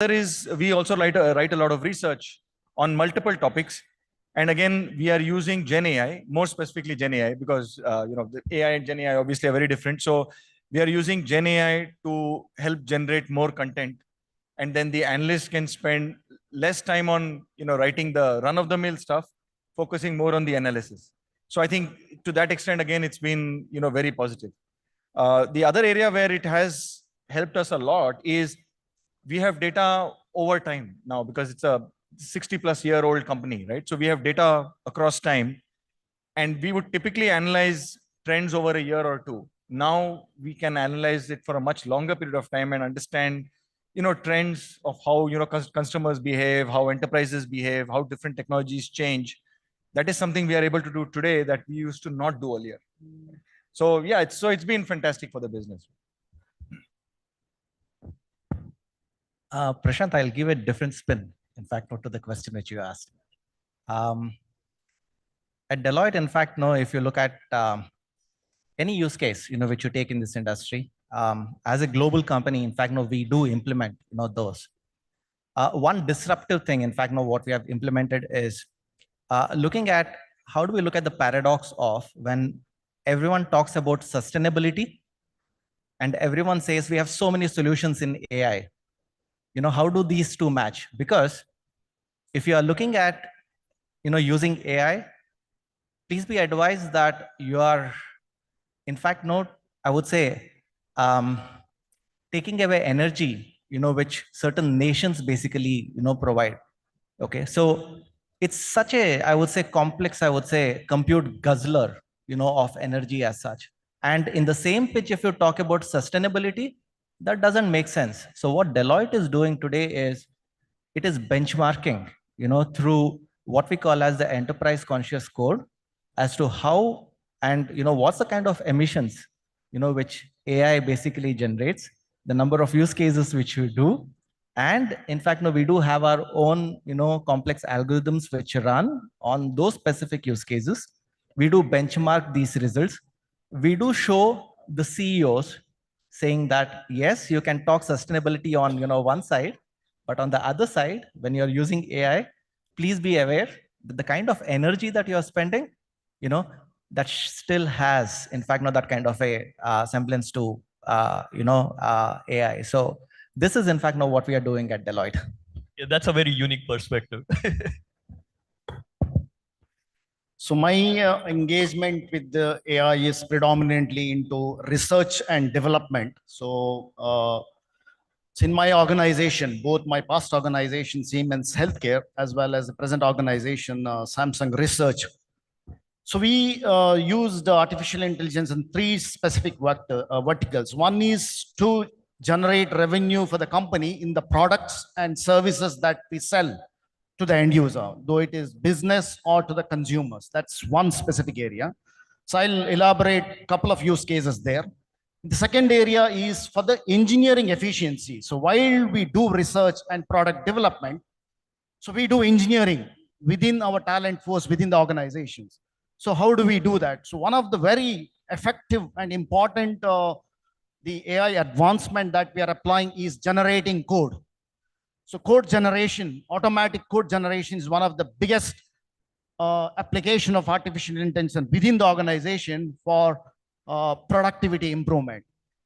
There is, we also write a lot of research on multiple topics. And again, we are using Gen AI, more specifically Gen AI, because the AI and Gen AI obviously are very different. So we are using Gen AI to help generate more content, and then the analyst can spend less time on writing the run-of-the-mill stuff, focusing more on the analysis. So I think to that extent, again, it's been very positive. The other area where it has helped us a lot is we have data over time now, because it's a 60-plus-year-old company, right? So we have data across time, and we would typically analyze trends over a year or two. Now we can analyze it for a much longer period of time and understand trends of how customers behave, how enterprises behave, how different technologies change. That is something we are able to do today that we used to not do earlier. So yeah, it's been fantastic for the business. Prashant, I'll give a different spin, in fact, not to the question which you asked. At Deloitte, in fact, no, if you look at any use case, which you take in this industry, as a global company, in fact, no, we do implement, those. One disruptive thing, in fact, no, what we have implemented is looking at how do we look at the paradox of when everyone talks about sustainability and everyone says we have so many solutions in AI. How do these two match? Because if you are looking at, using AI, please be advised that you are, in fact, I would say, taking away energy, which certain nations basically, provide. Okay, so it's such a, I would say, complex, compute guzzler, of energy as such. And in the same pitch, if you talk about sustainability, that doesn't make sense. So what Deloitte is doing today is it is benchmarking, through what we call as the enterprise conscious code as to how and what's the kind of emissions which AI basically generates, the number of use cases which we do. And in fact, we do have our own complex algorithms which run on those specific use cases. We do benchmark these results. We do show the CEOs saying that yes, you can talk sustainability on one side, but on the other side, when you're using AI, please be aware that the kind of energy that you're spending, that still has, in fact, not that kind of a semblance to AI. So this is, in fact, now what we are doing at Deloitte. Yeah, that's a very unique perspective. So my engagement with the AI is predominantly into research and development. So in my organization, both my past organization, Siemens Healthcare, as well as the present organization, Samsung Research. So we used artificial intelligence in three specific verticals. One is to generate revenue for the company in the products and services that we sell to the end user, though it is business or to the consumers. That's one specific area. So I'll elaborate a couple of use cases there. The second area is for the engineering efficiency. So while we do research and product development, so we do engineering within our talent force, within the organizations. So how do we do that? So one of the very effective and important the AI advancement that we are applying is generating code. So code generation, automatic code generation is one of the biggest application of artificial intelligence within the organization for productivity improvement.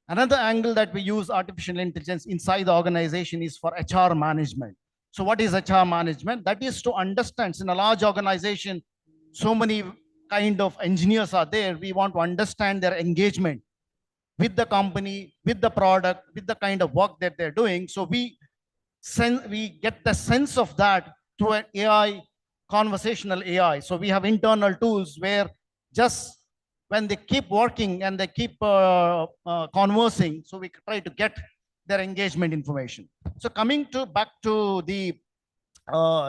Another angle that we use artificial intelligence inside the organization is for HR management. So what is HR management? That is to understand, in a large organization, so many kind of engineers are there. We want to understand their engagement with the company, with the product, with the kind of work that they're doing. So we get the sense of that through an AI, conversational AI. So we have internal tools where just when they keep working and they keep conversing, so we try to get their engagement information. So coming back to the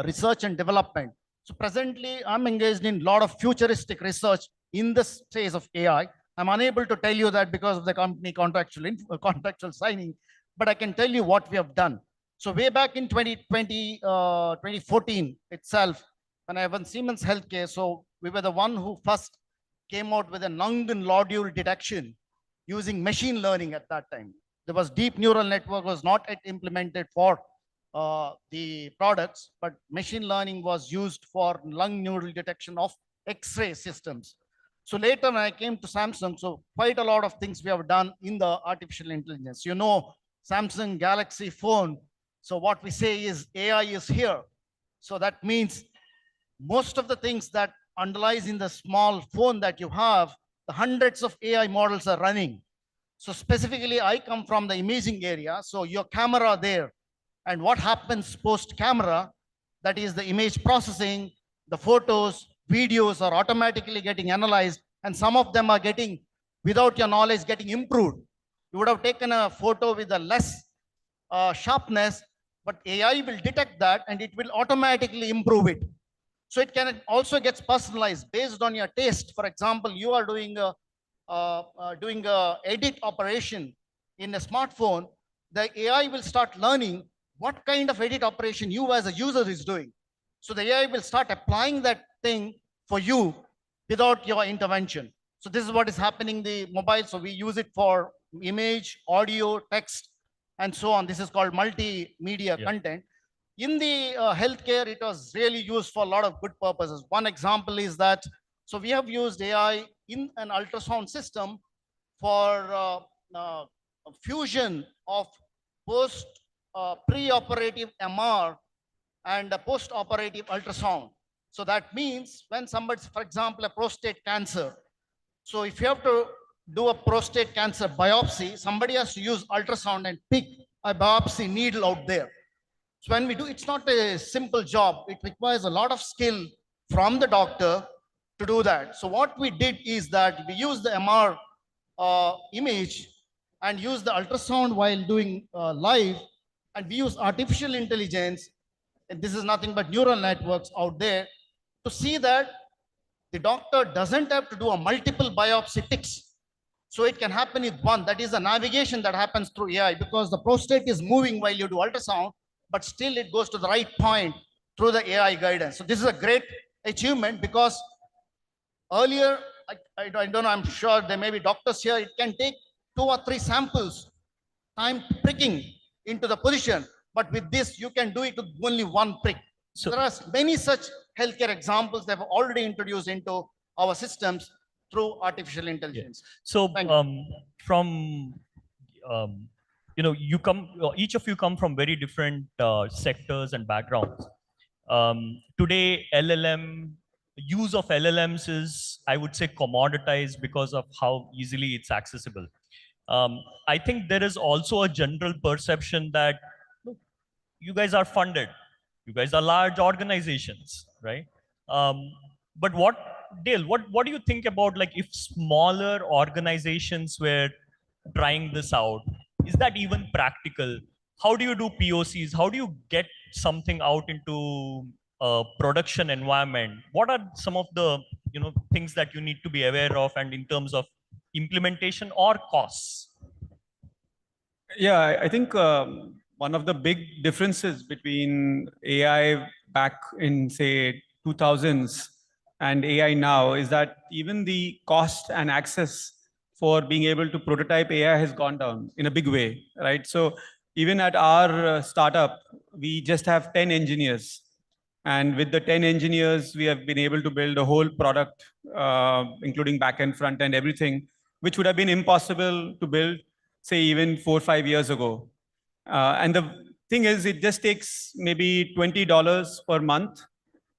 research and development. So presently, I'm engaged in a lot of futuristic research in this phase of AI. I'm unable to tell you that because of the company contractual signing, but I can tell you what we have done. So way back in 2014 itself, when I was in Siemens Healthcare, so we were the one who first came out with a lung nodule detection using machine learning at that time. There was deep neural network was not yet implemented for the products, but machine learning was used for lung neural detection of X-ray systems. So later when I came to Samsung, so quite a lot of things we have done in the artificial intelligence. You know, Samsung Galaxy phone. So what we say is AI is here. So that means most of the things that underlies in the small phone that you have, the hundreds of AI models are running. So specifically, I come from the imaging area. So your camera there, and what happens post camera, that is the image processing, the photos, videos are automatically getting analyzed, and some of them are getting, without your knowledge, getting improved. You would have taken a photo with a less sharpness, but AI will detect that and it will automatically improve it. So it can also gets personalized based on your taste. For example, you are doing a edit operation in a smartphone, the AI will start learning what kind of edit operation you as a user is doing. So the AI will start applying that thing for you without your intervention. So this is what is happening in the mobile. So we use it for image, audio, text, and so on. This is called multimedia content. In the healthcare, it was really used for a lot of good purposes. One example is that, so we have used AI in an ultrasound system for fusion of post pre-operative MR and a post-operative ultrasound. So that means when somebody, for example, a prostate cancer. So if you have to do a prostate cancer biopsy, somebody has to use ultrasound and pick a biopsy needle out there. So when we do, it's not a simple job. It requires a lot of skill from the doctor to do that. So what we did is that we use the MR image and use the ultrasound while doing live, and we use artificial intelligence, and this is nothing but neural networks out there, to see that the doctor doesn't have to do a multiple biopsy ticks. So it can happen with one. That is the navigation that happens through AI, because the prostate is moving while you do ultrasound, but still it goes to the right point through the AI guidance. So this is a great achievement, because earlier, I don't know, I'm sure there may be doctors here, it can take 2 or 3 samples, time pricking into the position. But with this, you can do it with only one prick. So there are many such healthcare examples that have already introduced into our systems through artificial intelligence. Yeah. So from you come, each of you come from very different sectors and backgrounds. Today, use of LLMs is, I would say, commoditized because of how easily it's accessible. I think there is also a general perception that, look, you guys are funded, you guys are large organizations, right? But Dale, what do you think about, like, if smaller organizations were trying this out, is that even practical? How do you do POCs? How do you get something out into a production environment? What are some of the things that you need to be aware of, and in terms of implementation or costs? Yeah, I think one of the big differences between AI back in, say, 2000s and AI now is that even the cost and access for being able to prototype AI has gone down in a big way, right? So even at our startup, we just have 10 engineers. And with the 10 engineers, we have been able to build a whole product, including backend, front end, everything, which would have been impossible to build, say, even 4 or 5 years ago. And the thing is, it just takes maybe $20 per month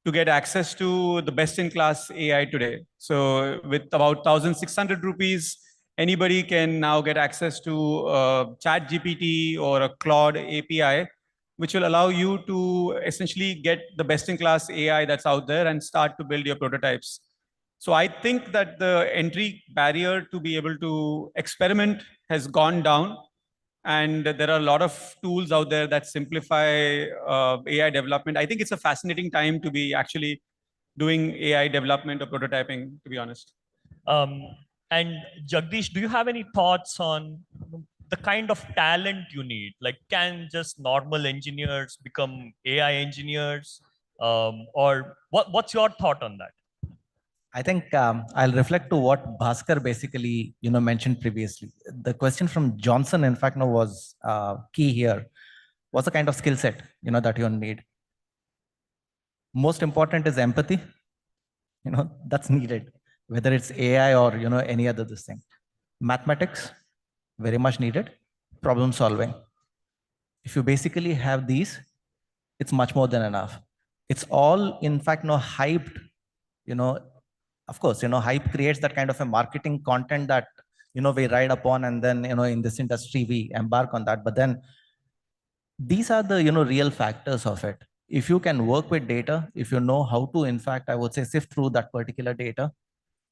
to get access to the best-in-class AI today. So with about 1,600 rupees, anybody can now get access to ChatGPT or a Claude API, which will allow you to essentially get the best-in-class AI that's out there and start to build your prototypes. So I think that the entry barrier to be able to experiment has gone down. And there are a lot of tools out there that simplify AI development. I think it's a fascinating time to be actually doing AI development or prototyping, to be honest. And Jagdish, do you have any thoughts on the kind of talent you need? Like, can just normal engineers become AI engineers? Or what's your thought on that? I think I'll reflect to what Bhaskar basically, mentioned previously. The question from Johnson, in fact, was key here. What's the kind of skill set, that you need? Most important is empathy. That's needed, whether it's AI or, any other this thing. Mathematics, very much needed. Problem solving. If you basically have these, it's much more than enough. It's all, in fact, hyped, of course, hype creates that kind of a marketing content that, we ride upon, and then, in this industry, we embark on that. But then these are the, real factors of it. If you can work with data, if you know how to, in fact, I would say, sift through that particular data,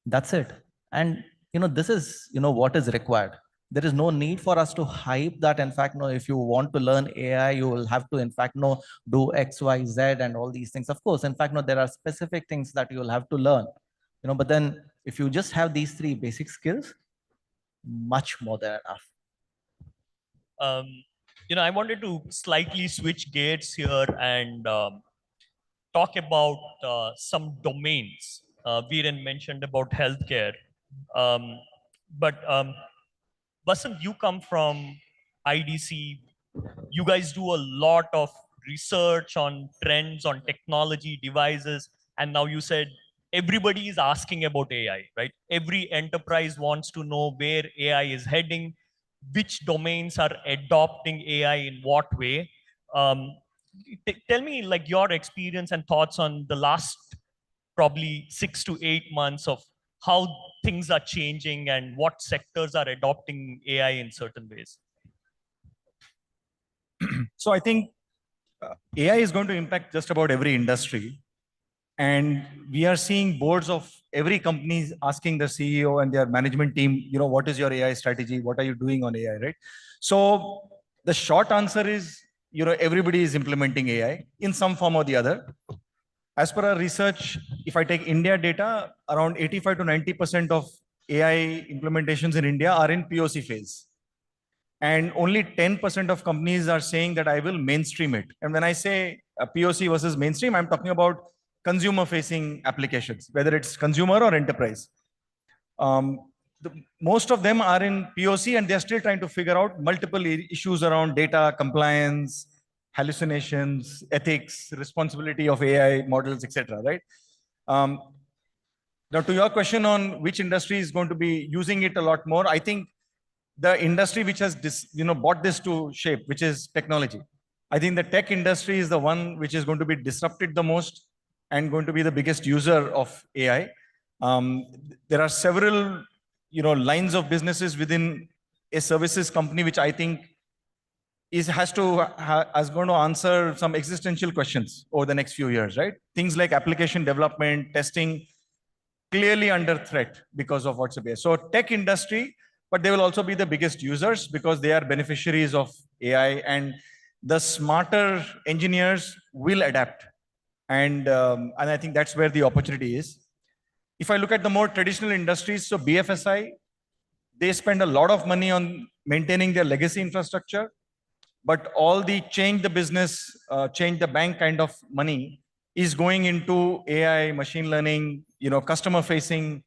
that's it. And, this is, what is required. There is no need for us to hype that. In fact, if you want to learn AI, you will have to, in fact, do X, Y, Z and all these things. Of course, in fact, there are specific things that you will have to learn, but then if you just have these three basic skills, much more than enough. I wanted to slightly switch gears here and talk about some domains. Viren mentioned about healthcare. But Vasant, you come from IDC. You guys do a lot of research on trends, on technology, devices. And now you said everybody is asking about AI, right? Every enterprise wants to know where AI is heading, which domains are adopting AI in what way. Tell me like your experience and thoughts on the last probably 6 to 8 months of how things are changing and what sectors are adopting AI in certain ways. So I think AI is going to impact just about every industry. And we are seeing boards of every company asking the CEO and their management team, what is your AI strategy? What are you doing on AI, right? So the short answer is, everybody is implementing AI in some form or the other. As per our research, if I take India data, around 85 to 90% of AI implementations in India are in POC phase. And only 10% of companies are saying that I will mainstream it. And when I say POC versus mainstream, I'm talking about consumer-facing applications, whether it's consumer or enterprise. Most of them are in POC, and they're still trying to figure out multiple issues around data, compliance, hallucinations, ethics, responsibility of AI models, etc. Right? Now, to your question on which industry is going to be using it a lot more, I think the industry which has brought this to shape, which is technology. I think the tech industry is the one which is going to be disrupted the most and going to be the biggest user of AI. There are several, lines of businesses within a services company, which I think is going to answer some existential questions over the next few years, right? Things like application development, testing, clearly under threat because of what's there. So tech industry, but they will also be the biggest users because they are beneficiaries of AI, and the smarter engineers will adapt. And I think that's where the opportunity is. If I look at the more traditional industries, so BFSI, they spend a lot of money on maintaining their legacy infrastructure, but all the change the business, change the bank kind of money is going into AI, machine learning, customer facing,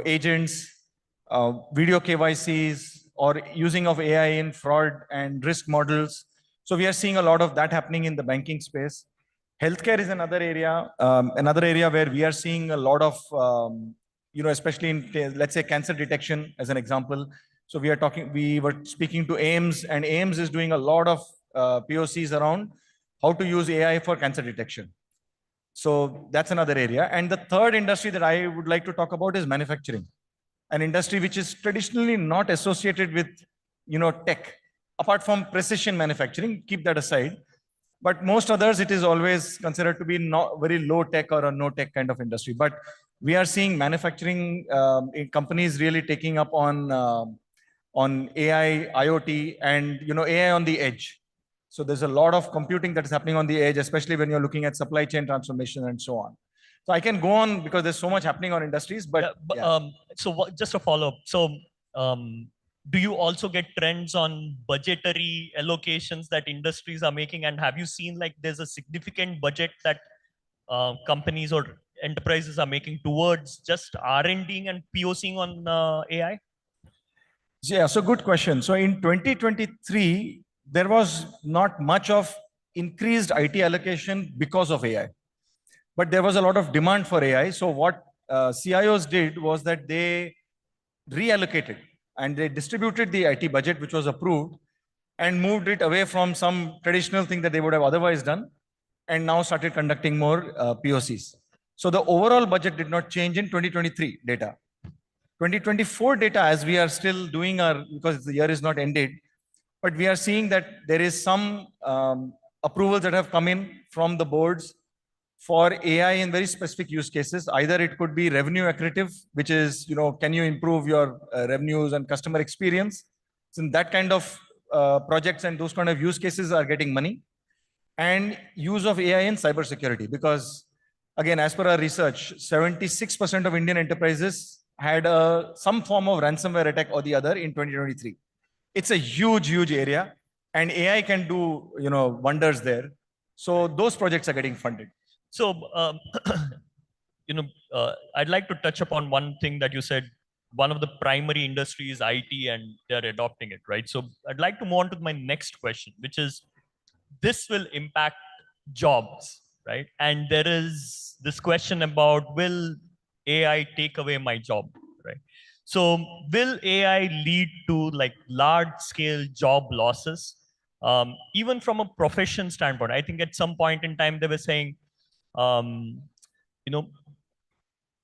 agents, video KYCs, or using of AI in fraud and risk models. So we are seeing a lot of that happening in the banking space. Healthcare is another area where we are seeing a lot of, especially in, let's say, cancer detection as an example. So we were speaking to AIMS, and AIMS is doing a lot of POCs around how to use AI for cancer detection. So that's another area. And the third industry that I would like to talk about is manufacturing, an industry which is traditionally not associated with, tech, apart from precision manufacturing, keep that aside. But most others, it is always considered to be not very low tech or a no tech kind of industry. But we are seeing manufacturing companies really taking up on AI, IoT, and AI on the edge. So there's a lot of computing that is happening on the edge, especially when you're looking at supply chain transformation and so on. So I can go on because there's so much happening on industries, but just a follow-up. So do you also get trends on budgetary allocations that industries are making? And have you seen like there's a significant budget that companies or enterprises are making towards just R&D and POCing on AI? Yeah, so good question. So in 2023, there was not much of increased IT allocation because of AI, but there was a lot of demand for AI. So what CIOs did was that they reallocated and they distributed the IT budget, which was approved, and moved it away from some traditional thing that they would have otherwise done, and now started conducting more POCs. So the overall budget did not change in 2023 data. 2024 data, as we are still doing our, because the year is not ended, but we are seeing that there is some approvals that have come in from the boards for AI in very specific use cases. Either it could be revenue accretive, which is, can you improve your revenues and customer experience? So in that kind of projects and those kind of use cases are getting money. And use of AI in cybersecurity, because again, as per our research, 76% of Indian enterprises had some form of ransomware attack or the other in 2023. It's a huge, huge area, and AI can do, wonders there. So those projects are getting funded. So, I'd like to touch upon one thing that you said. One of the primary industries, IT, and they're adopting it, right? So I'd like to move on to my next question, which is, this will impact jobs, right? And there is this question about, will AI take away my job, right? So will AI lead to like large scale job losses? Even from a profession standpoint, I think at some point in time they were saying,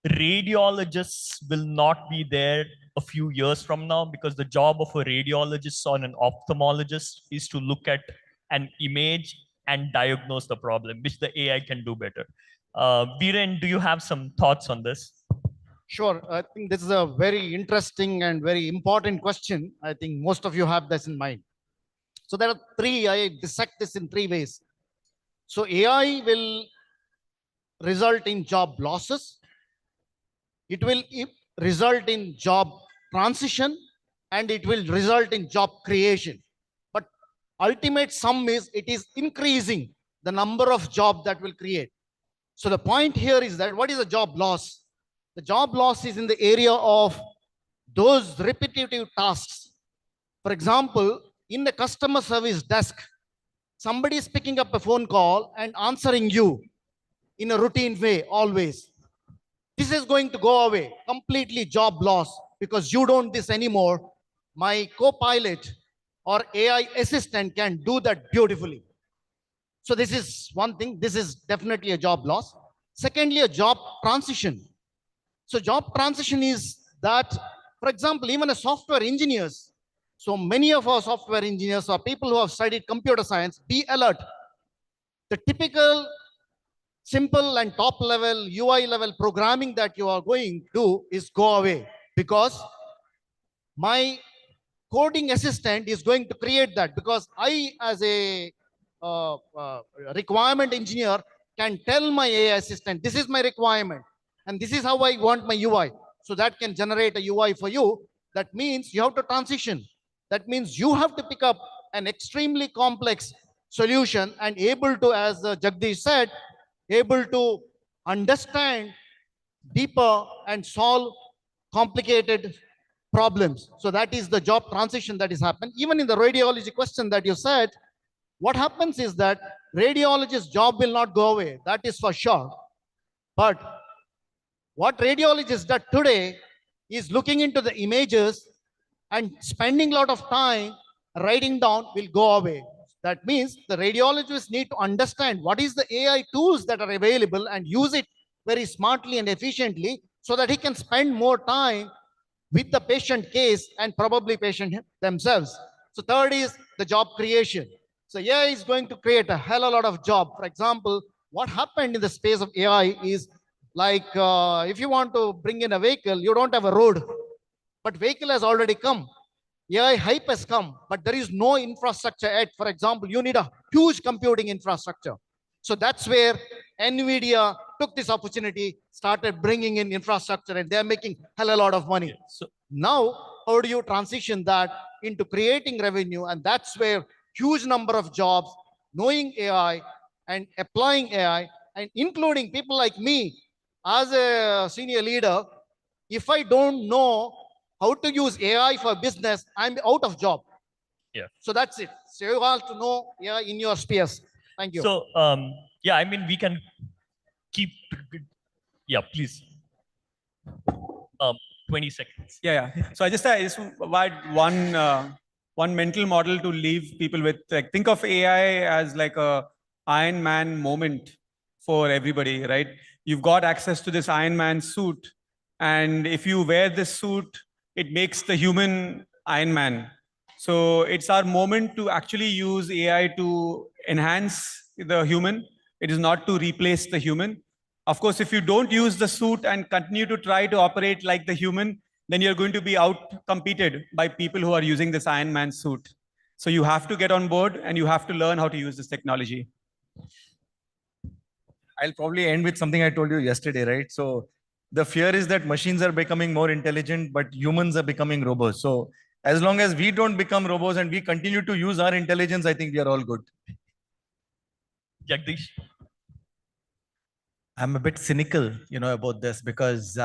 radiologists will not be there a few years from now, because the job of a radiologist or an ophthalmologist is to look at an image and diagnose the problem, which the AI can do better. Viren, do you have some thoughts on this? Sure. I think this is a very interesting and very important question. I think most of you have this in mind. So there are three, I dissect this in three ways. So AI will result in job losses. It will result in job transition, and it will result in job creation. But ultimate sum is it is increasing the number of jobs that will create. So the point here is that what is a job loss? The job loss is in the area of those repetitive tasks. For example, in the customer service desk, somebody is picking up a phone call and answering you in a routine way always. This is going to go away, completely job loss, because you don't this anymore. My co-pilot or AI assistant can do that beautifully. So this is one thing. This is definitely a job loss. Secondly, a job transition. So job transition is that, for example, even a software engineers. So many of our software engineers or people who have studied computer science, be alert. The typical simple and top level UI level programming that you are going to do is go away, because my coding assistant is going to create that, because I, as a requirement engineer, can tell my AI assistant, this is my requirement and this is how I want my UI. So that can generate a UI for you. That means you have to transition. That means you have to pick up an extremely complex solution and able to, as Jagdish said, able to understand deeper and solve complicated problems. So that is the job transition that is happening. Even in the radiology question that you said, what happens is that radiologist's job will not go away. That is for sure. But what radiologists do today is looking into the images and spending a lot of time writing down will go away. That means the radiologists need to understand what is the AI tools that are available and use it very smartly and efficiently, so that he can spend more time with the patient case and probably patient themselves. So third is the job creation. So AI is going to create a hell of a lot of job. For example, what happened in the space of AI is like, if you want to bring in a vehicle, you don't have a road, but vehicle has already come. AI hype has come, but there is no infrastructure yet. For example, you need a huge computing infrastructure. So that's where NVIDIA took this opportunity, started bringing in infrastructure, and they're making hell of a lot of money. Yeah. So now, how do you transition that into creating revenue? And that's where huge number of jobs, knowing AI and applying AI, and including people like me as a senior leader, if I don't know how to use AI for business, I'm out of job. Yeah. So that's it. So you all to know in your spheres. Thank you. So, yeah, I mean, we can keep, yeah, please. 20 seconds. Yeah. So I just provide one mental model to leave people with. Like, think of AI as like a Iron Man moment for everybody, right? You've got access to this Iron Man suit, and if you wear this suit, it makes the human Iron Man. So it's our moment to actually use AI to enhance the human. It is not to replace the human. Of course, if you don't use the suit and continue to try to operate like the human, then you're going to be out-competed by people who are using this Iron Man suit. So you have to get on board and you have to learn how to use this technology. I'll probably end with something I told you yesterday, right? So the fear is that machines are becoming more intelligent, but humans are becoming robots. So as long as we don't become robots and we continue to use our intelligence, I think we are all good. Jagdish. I'm a bit cynical, about this because,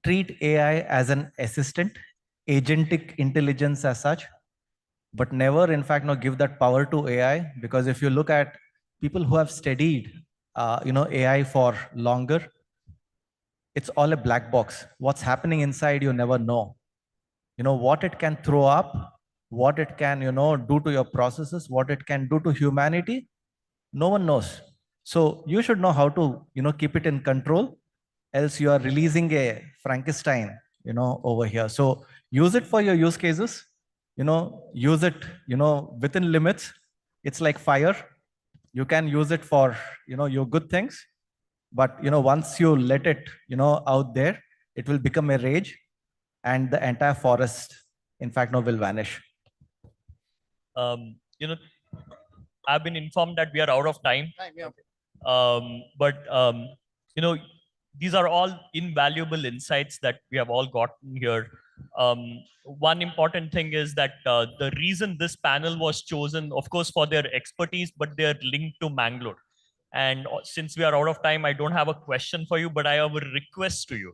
treat AI as an assistant, agentic intelligence as such, but never, in fact, give that power to AI. Because if you look at people who have studied, AI for longer, it's all a black box. What's happening inside, you never know. What it can throw up, what it can, do to your processes, what it can do to humanity, no one knows. So you should know how to, keep it in control, else you are releasing a Frankenstein, over here. So use it for your use cases, use it, within limits. It's like fire. You can use it for, your good things. But, once you let it, out there, it will become a rage and the entire forest, in fact, will vanish. I've been informed that we are out of time. Yeah. These are all invaluable insights that we have all gotten here. One important thing is that the reason this panel was chosen, of course, for their expertise, but they're linked to Mangalore. And since we are out of time, I don't have a question for you, but I have a request to you.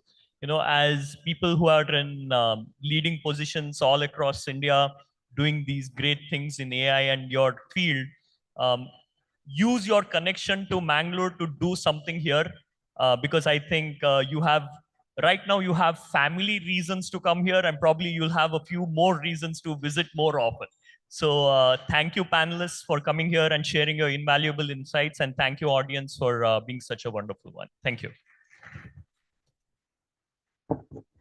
As people who are in leading positions all across India, doing these great things in AI and your field, use your connection to Mangalore to do something here, because I think right now you have family reasons to come here, and probably you'll have a few more reasons to visit more often. So thank you, panelists, for coming here and sharing your invaluable insights, and thank you, audience, for being such a wonderful one. Thank you.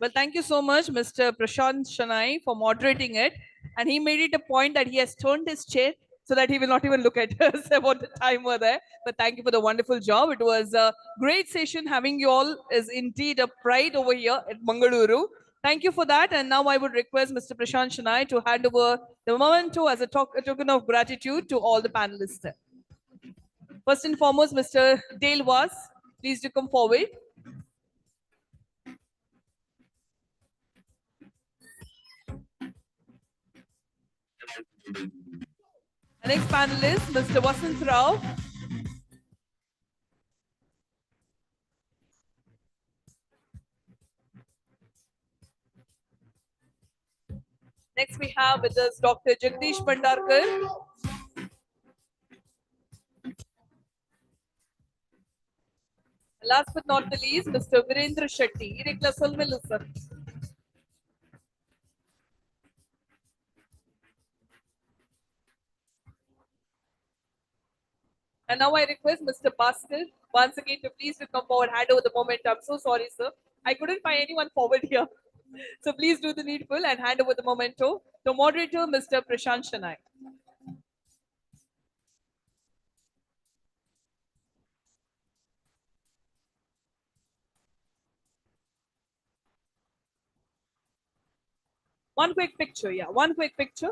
Well, thank you so much, Mr. Prashant Shanai, for moderating it. And he made it a point that he has turned his chair so that he will not even look at us about the time we're there. But thank you for the wonderful job. It was a great session. Having you all is indeed a pride over here at Mangaluru. Thank you for that. And now I would request Mr. Prashant Shanai to hand over the memento as a token of gratitude to all the panelists there. First and foremost, Mr. Dale Was, please do come forward. The next panelist, Mr. Vasant Rao. Next we have with us Dr. Jagdish Bhandarkar. Last but not the least, Mr. Virendra Shetty. Irikla solmelu sir. And now I request Mr. Bhaskar once again to please to come forward, hand over the moment. I'm so sorry, sir. I couldn't find anyone forward here. So please do the needful and hand over the memento to moderator, Mr. Prashant Shanai. One quick picture, yeah. One quick picture.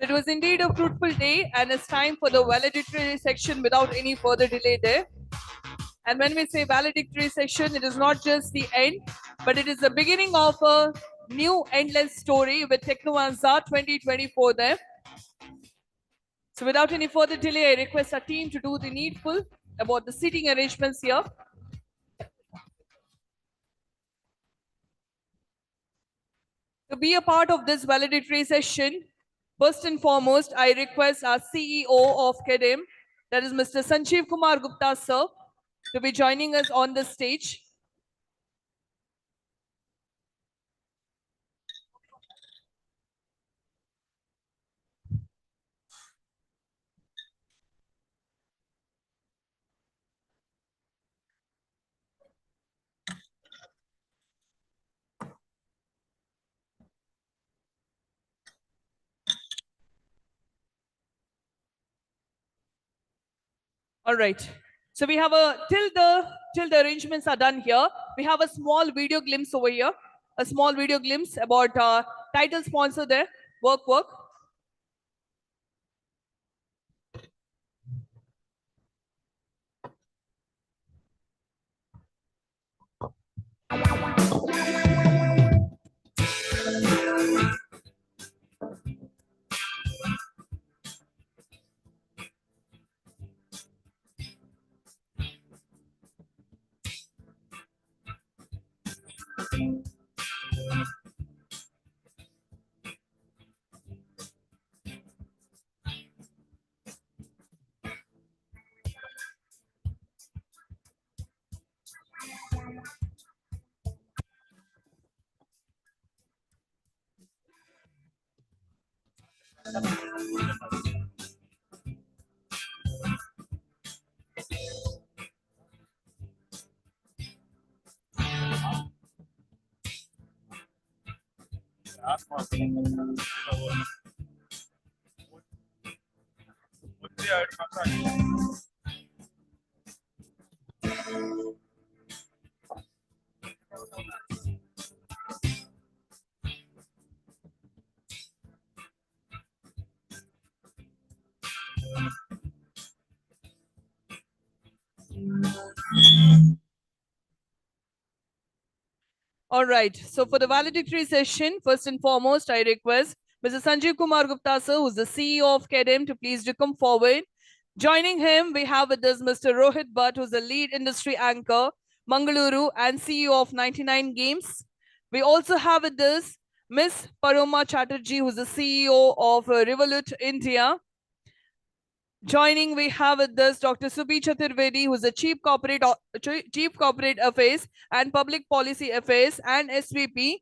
It was indeed a fruitful day, and it's time for the valedictory section without any further delay there. And when we say valedictory section, it is not just the end, but it is the beginning of a new endless story with Technovanza 2024 there. So without any further delay, I request our team to do the needful about the seating arrangements here. To be a part of this valedictory session, first and foremost, I request our CEO of KEDIM, that is Mr. Sanjeev Kumar Gupta, sir, to be joining us on the stage. All right. So we have till the arrangements are done here, we have a small video glimpse over here, a small video glimpse about title sponsor there, work. All right. So for the valedictory session, first and foremost, I request Mr. Sanjeev Kumar Gupta, sir, who's the CEO of KEDIM, to please to come forward. Joining him, we have with us Mr. Rohit Bhatt, who's the lead industry anchor, Mangaluru, and CEO of 99 Games. We also have with us Miss Paroma Chatterjee, who's the CEO of Revolut India. Joining, we have with us Dr. Subhi Chaturvedi, who's the Chief Corporate Affairs and Public Policy Affairs and SVP.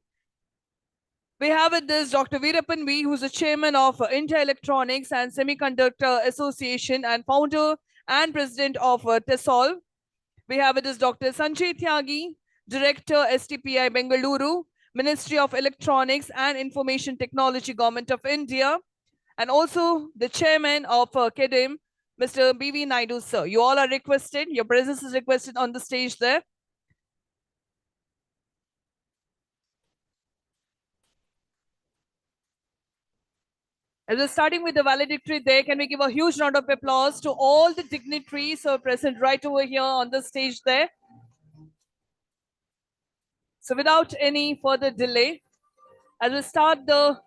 We have with us Dr. Veerappan V, who's the Chairman of India Electronics and Semiconductor Association and founder and President of TESOL. We have with us Dr. Sanjay Tyagi, Director STPI Bengaluru, Ministry of Electronics and Information Technology, Government of India. And also the chairman of KEDIM, Mr. B.V. Naidu, sir. You all are requested. Your presence is requested on the stage there. As we're starting with the valedictory there, can we give a huge round of applause to all the dignitaries who are present right over here on the stage there. So without any further delay, as we start the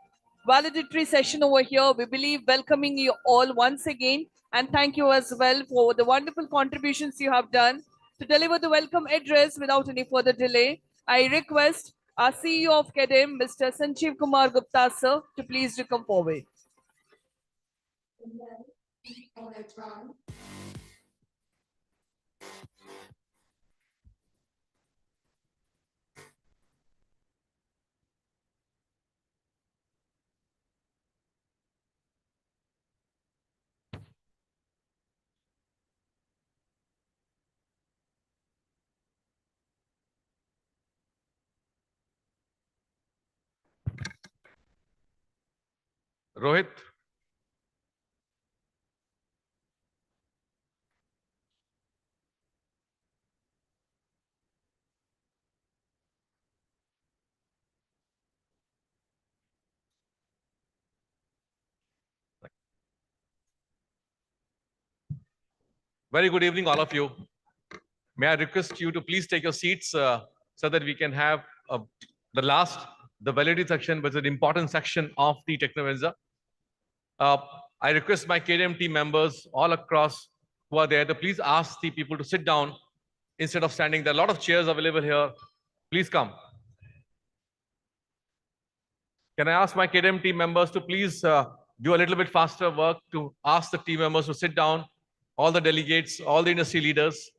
valedictory session over here, we believe welcoming you all once again, and thank you as well for the wonderful contributions you have done. To deliver the welcome address without any further delay, I request our CEO of KEDIM, Mr. Sanjeev Kumar Gupta, sir, to please to come forward. Rohit. Very good evening, all of you. May I request you to please take your seats so that we can have the validity section, which is an important section of the Technovanza. I request my KDM team members all across who are there to please ask the people to sit down instead of standing. There are a lot of chairs available here. Please come. Can I ask my KDM team members to please do a little bit faster work to ask the team members to sit down, all the delegates, all the industry leaders.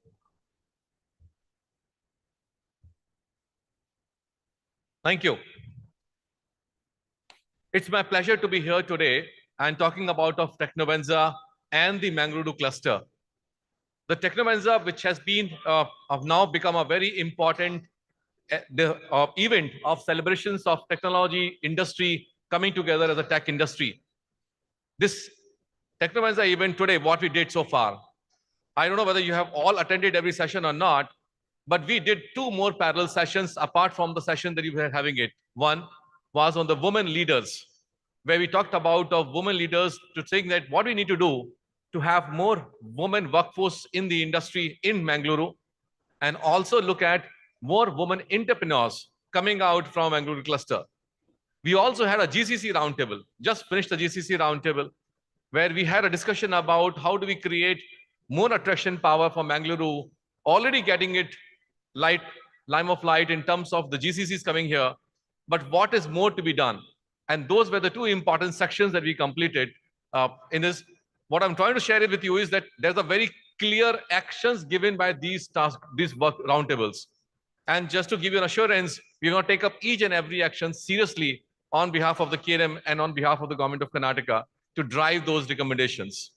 Thank you. It's my pleasure to be here today and talking about of Technovanza and the Mangaluru cluster. The Technovanza, which has been have now become a very important event of celebrations of technology industry coming together as a tech industry. This Technovanza event today, what we did so far, I don't know whether you have all attended every session or not, but we did 2 more parallel sessions apart from the session that you were having it. One was on the women leaders, where we talked about women leaders to think that what we need to do to have more women workforce in the industry in Mangaluru, and also look at more women entrepreneurs coming out from Mangaluru cluster. We also had a GCC roundtable, just finished the GCC roundtable, where we had a discussion about how do we create more attraction power for Mangaluru, already getting it lime of light in terms of the GCCs coming here, but what is more to be done? And those were the 2 important sections that we completed in this. What I'm trying to share it with you is that there's a very clear actions given by these work roundtables. And just to give you an assurance, we're going to take up each and every action seriously on behalf of the KRM and on behalf of the government of Karnataka to drive those recommendations.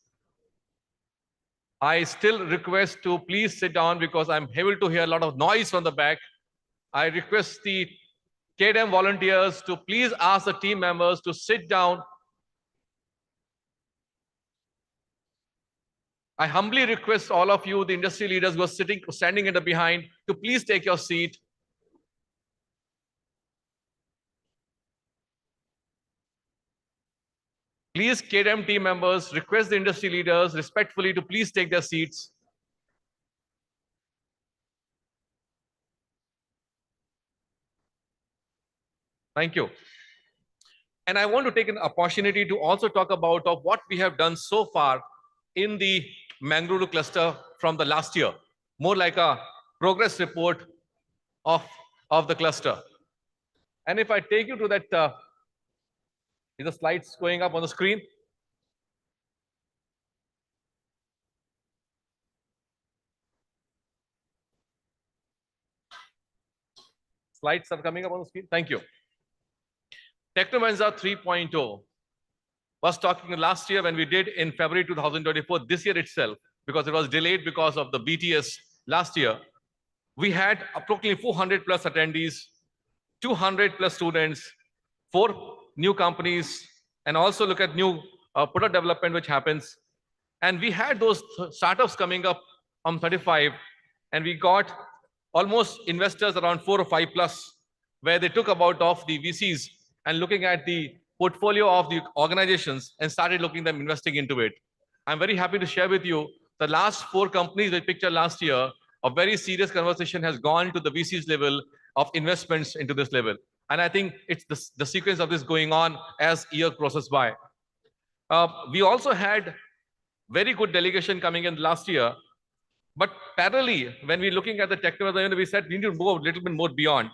I still request to please sit down because I'm able to hear a lot of noise from the back. I request the KDM volunteers to please ask the team members to sit down. I humbly request all of you, the industry leaders who are standing in the behind, to please take your seat. Please, KDM team members, request the industry leaders respectfully to please take their seats. Thank you. And I want to take an opportunity to also talk about what we have done so far in the Mangaluru cluster from the last year, more like a progress report of the cluster. And if I take you to that, is the slides going up on the screen? Slides are coming up on the screen. Thank you. Technovanza 3.0 was talking last year when we did in February 2024, this year itself, because it was delayed because of the BTS last year. We had approximately 400 plus attendees, 200 plus students, 4 new companies, and also look at new product development which happens. And we had those startups coming up on 35, and we got almost investors around 4 or 5 plus, where they took about of the VCs and looking at the portfolio of the organizations and started looking them investing into it. I'm very happy to share with you the last 4 companies we pictured last year. A very serious conversation has gone to the VCs level of investments into this level. And I think it's the sequence of this going on as year crosses by. We also had very good delegation coming in last year. But parallelly, when we're looking at the technology, we said we need to go a little bit more beyond.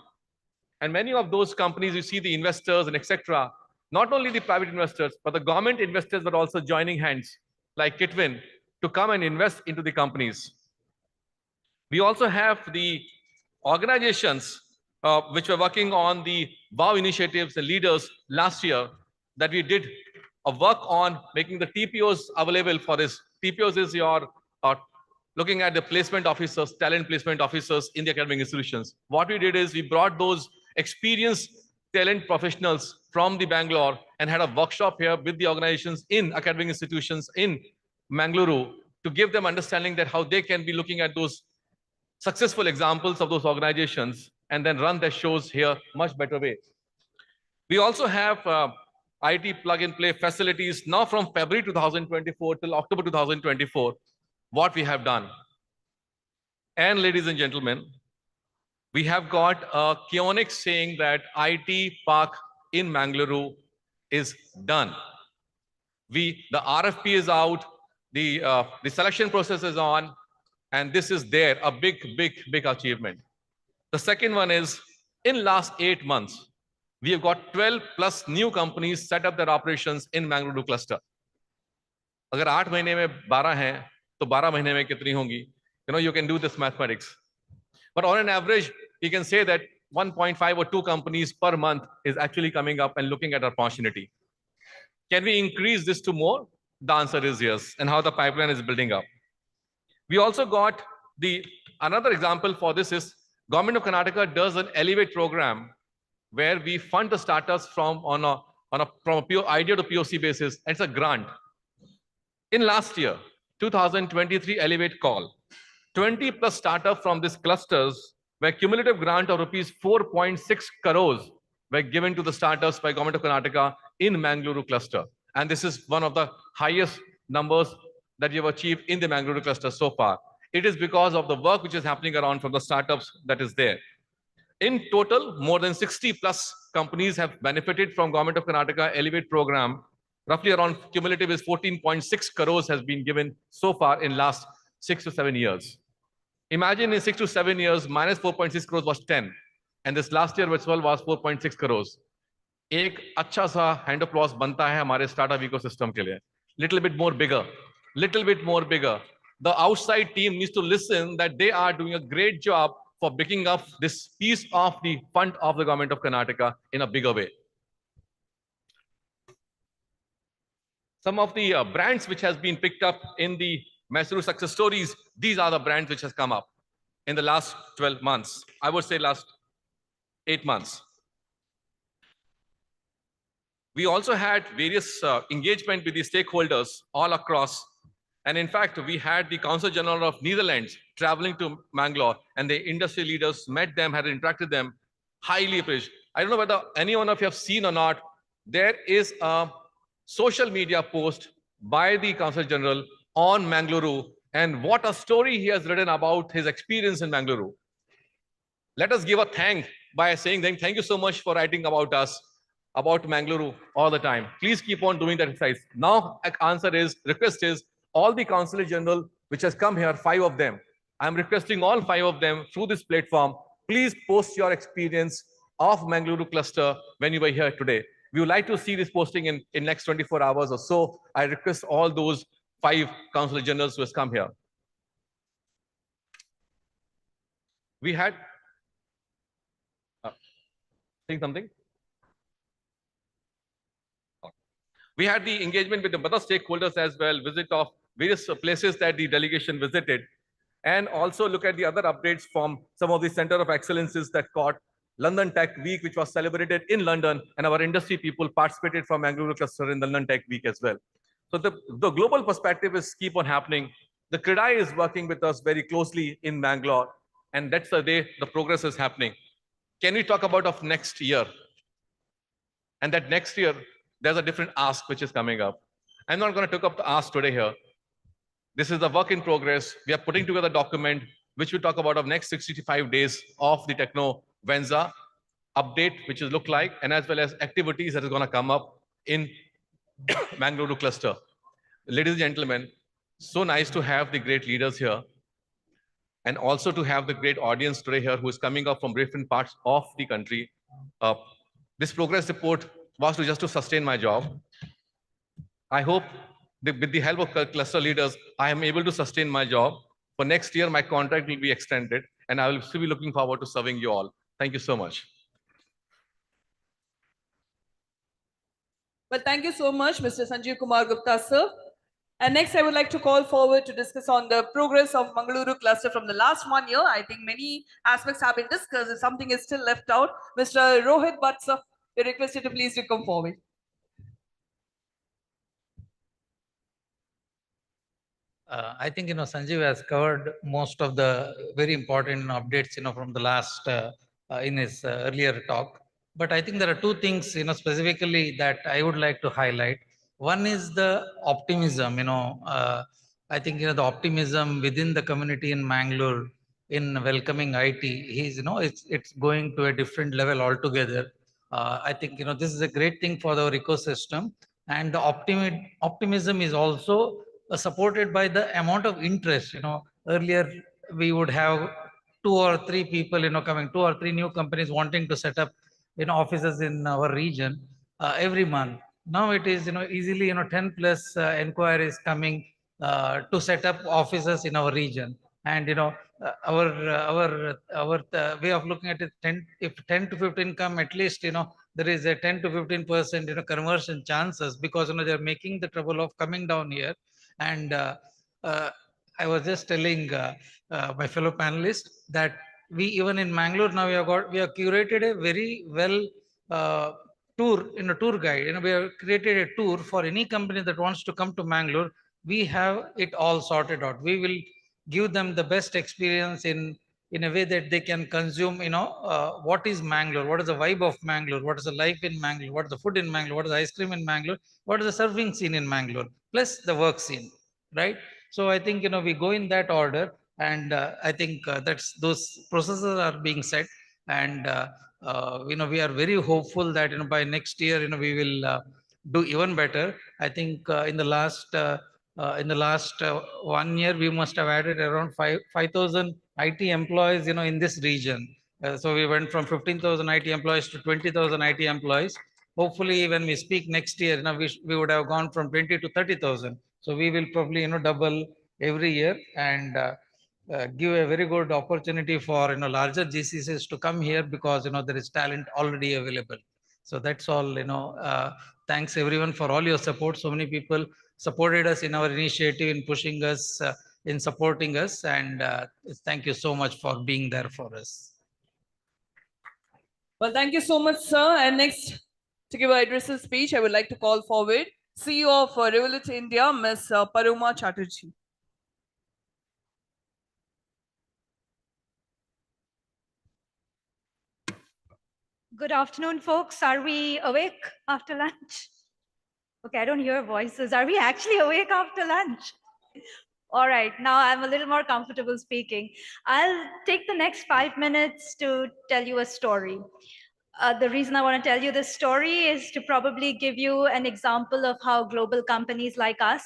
And many of those companies, you see the investors and etc., not only the private investors, but the government investors were also joining hands, like Kitwin, to come and invest into the companies. We also have the organizations which were working on the WOW initiatives and leaders last year that we did a work on making the TPOs available for this. TPOs is your looking at the placement officers, talent placement officers in the academic institutions. What we did is we brought those experienced talent professionals from the Bangalore and had a workshop here with the organizations in academic institutions in Mangaluru to give them understanding that how they can be looking at those successful examples of those organizations and then run their shows here much better way. We also have IT plug-and-play facilities now from February 2024 till October 2024, what we have done. And ladies and gentlemen, we have got a Kionic saying that IT park in Mangaluru is done. The RFP is out, the selection process is on, and this is there, a big achievement. The second one is, in last 8 months, we have got 12 plus new companies set up their operations in Mangaluru cluster. अगर 8 महीने में 12 हैं, तो 12 महीने में कितनी होंगी? You know, you can do this mathematics. But on an average, you can say that 1.5 or 2 companies per month is actually coming up and looking at opportunity. Can we increase this to more? The answer is yes, and how the pipeline is building up. We also got another example for this is Government of Karnataka does an Elevate program where we fund the startups from a pure idea to POC basis, and it's a grant. In last year, 2023 Elevate call, 20 plus startups from these clusters where cumulative grant of rupees 4.6 crores were given to the startups by Government of Karnataka in Mangaluru cluster. And this is one of the highest numbers that we have achieved in the Mangaluru cluster so far. It is because of the work which is happening around from the startups that is there. In total, more than 60 plus companies have benefited from Government of Karnataka Elevate program. Roughly around cumulative is 14.6 crores has been given so far in last 6 to 7 years. Imagine in 6 to 7 years, minus 4.6 crores was 10. And this last year as well was 4.6 crores. एक अच्छा सा hand applause बनता है हमारे startup ecosystem के लिए. Little bit more bigger. The outside team needs to listen that they are doing a great job for picking up this piece of the fund of the Government of Karnataka in a bigger way. Some of the brands which has been picked up in the Mangaluru success stories, these are the brands which has come up in the last 12 months. I would say last 8 months. We also had various engagement with the stakeholders all across. And in fact, we had the Consul General of Netherlands traveling to Mangalore, and the industry leaders met them, had interacted with them, highly appreciated. I don't know whether any one of you have seen or not, there is a social media post by the Consul General on Mangaluru, and what a story he has written about his experience in Mangaluru. Let us give a thank by saying thank you so much for writing about us, about Mangaluru all the time. Please keep on doing that exercise. Now, request is, all the Consulate General which has come here, 5 of them, I'm requesting all 5 of them through this platform, please post your experience of Mangaluru cluster when you were here today. We would like to see this posting in next 24 hours or so. I request all those 5 Consulate Generals who has come here. We had, saying something? We had the engagement with the other stakeholders as well, visit of various places that the delegation visited, and also look at the other updates from some of the Center of Excellences that got London Tech Week, which was celebrated in London, and our industry people participated from Mangaluru cluster in the London Tech Week as well. So the global perspective is keep on happening. The CREDAI is working with us very closely in Bangalore, and that's the day the progress is happening. Can we talk about of next year? And that next year, there's a different ask which is coming up. I'm not going to talk up the ask today here. This is the work in progress. We are putting together a document which we talk about of next 65 days of the Technovanza update, which is look like, and as well as activities that is going to come up in Mangaluru cluster. Ladies and gentlemen, so nice to have the great leaders here, and also to have the great audience today here who is coming up from different parts of the country. This progress report was just to sustain my job. I hope with the help of cluster leaders, I am able to sustain my job. For next year, my contract will be extended, and I will still be looking forward to serving you all. Thank you so much. Well, thank you so much, Mr. Sanjeev Kumar Gupta, sir. And next, I would like to call forward to discuss on the progress of Mangaluru cluster from the last 1 year. I think many aspects have been discussed. If something is still left out, Mr. Rohit Bhatt, sir, you're requested to please to come forward. I think, Sanjeev has covered most of the very important updates, from the last, in his earlier talk. But I think there are 2 things, specifically that I would like to highlight. One is the optimism, I think, the optimism within the community in Mangalore in welcoming IT, it's going to a different level altogether. I think, this is a great thing for our ecosystem. And the optimism is also supported by the amount of interest. Earlier we would have 2 or 3 people, coming, 2 or 3 new companies wanting to set up, offices in our region every month. Now it is, easily, 10 plus inquiries coming to set up offices in our region. And, our way of looking at it, if 10 to 15 come, at least, there is a 10 to 15% conversion chances, because they're making the trouble of coming down here. And uh, I was just telling my fellow panelists that we, even in Mangalore now, we have curated a very well tour, tour guide. We have created a tour for any company that wants to come to Mangalore. We have it all sorted out. We will give them the best experience in a way that they can consume, what is Mangalore, what is the vibe of Mangalore, what is the life in Mangalore, what is the food in Mangalore, what is the ice cream in Mangalore, what is the surfing scene in Mangalore, plus the work scene, right? So I think, we go in that order, and I think that's those processes are being set. And we are very hopeful that, by next year, we will do even better. I think in the last 1 year, we must have added around 5,000 IT employees, in this region. So we went from 15,000 IT employees to 20,000 IT employees. Hopefully, when we speak next year, we would have gone from 20 to 30,000. So we will probably, double every year, and give a very good opportunity for, larger GCCs to come here, because, there is talent already available. So that's all, thanks everyone for all your support. So many people supported us in our initiative, in pushing us, in supporting us. And thank you so much for being there for us. Well, thank you so much, sir. And next, to give her addressal speech, I would like to call forward CEO of Revolut India, Ms. Paroma Chatterjee. Good afternoon, folks. Are we awake after lunch? Okay, I don't hear voices. Are we actually awake after lunch? All right, now I'm a little more comfortable speaking. I'll take the next 5 minutes to tell you a story. The reason I want to tell you this story is to probably give you an example of how global companies like us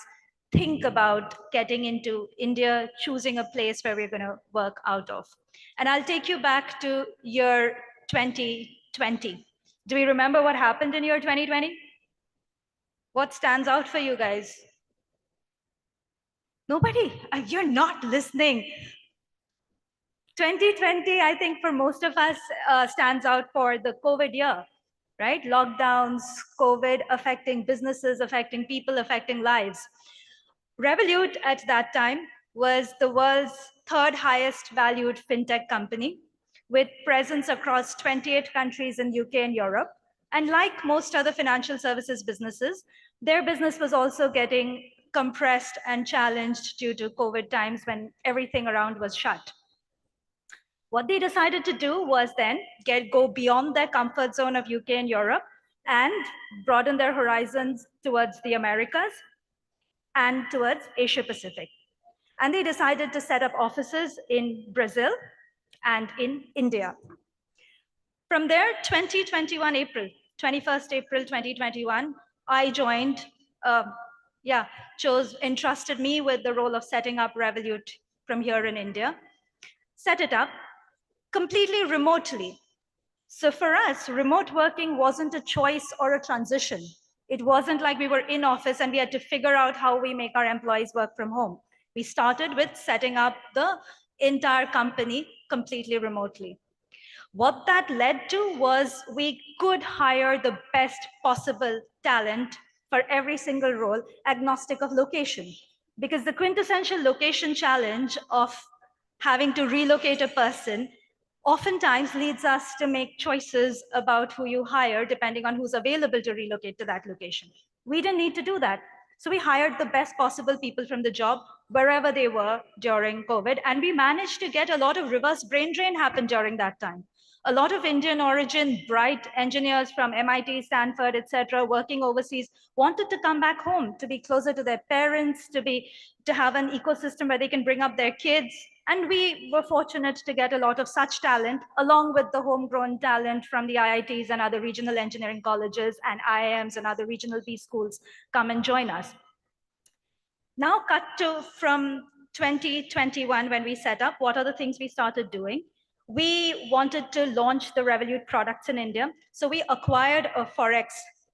think about getting into India, choosing a place where we're going to work out of. And I'll take you back to year 2020. Do we remember what happened in year 2020? What stands out for you guys? Nobody? You're not listening. 2020, I think for most of us, stands out for the COVID year, right? Lockdowns, COVID affecting businesses, affecting people, affecting lives. Revolut at that time was the world's third highest valued fintech company, with presence across 28 countries in UK and Europe. And like most other financial services businesses, their business was also getting compressed and challenged due to COVID times when everything around was shut. What they decided to do was then go beyond their comfort zone of UK and Europe and broaden their horizons towards the Americas and towards Asia Pacific. And they decided to set up offices in Brazil and in India. From there, 21st April 2021, I joined, entrusted me with the role of setting up Revolut from here in India. Set it up completely remotely. So for us, remote working wasn't a choice or a transition. It wasn't like we were in office and we had to figure out how we make our employees work from home. We started with setting up the entire company completely remotely. What that led to was we could hire the best possible talent for every single role, agnostic of location. Because the quintessential location challenge of having to relocate a person oftentimes leads us to make choices about who you hire depending on who's available to relocate to that location. We didn't need to do that. So we hired the best possible people from the job wherever they were during COVID. And we managed to get a lot of reverse brain drain happen during that time. A lot of Indian origin, bright engineers from MIT, Stanford, etc., working overseas, wanted to come back home to be closer to their parents, to have an ecosystem where they can bring up their kids. And we were fortunate to get a lot of such talent, along with the homegrown talent from the IITs and other regional engineering colleges and IIMs and other regional B schools come and join us. Now cut to from 2021 when we set up, what are the things we started doing? We wanted to launch the Revolut products in India. So we acquired a Forex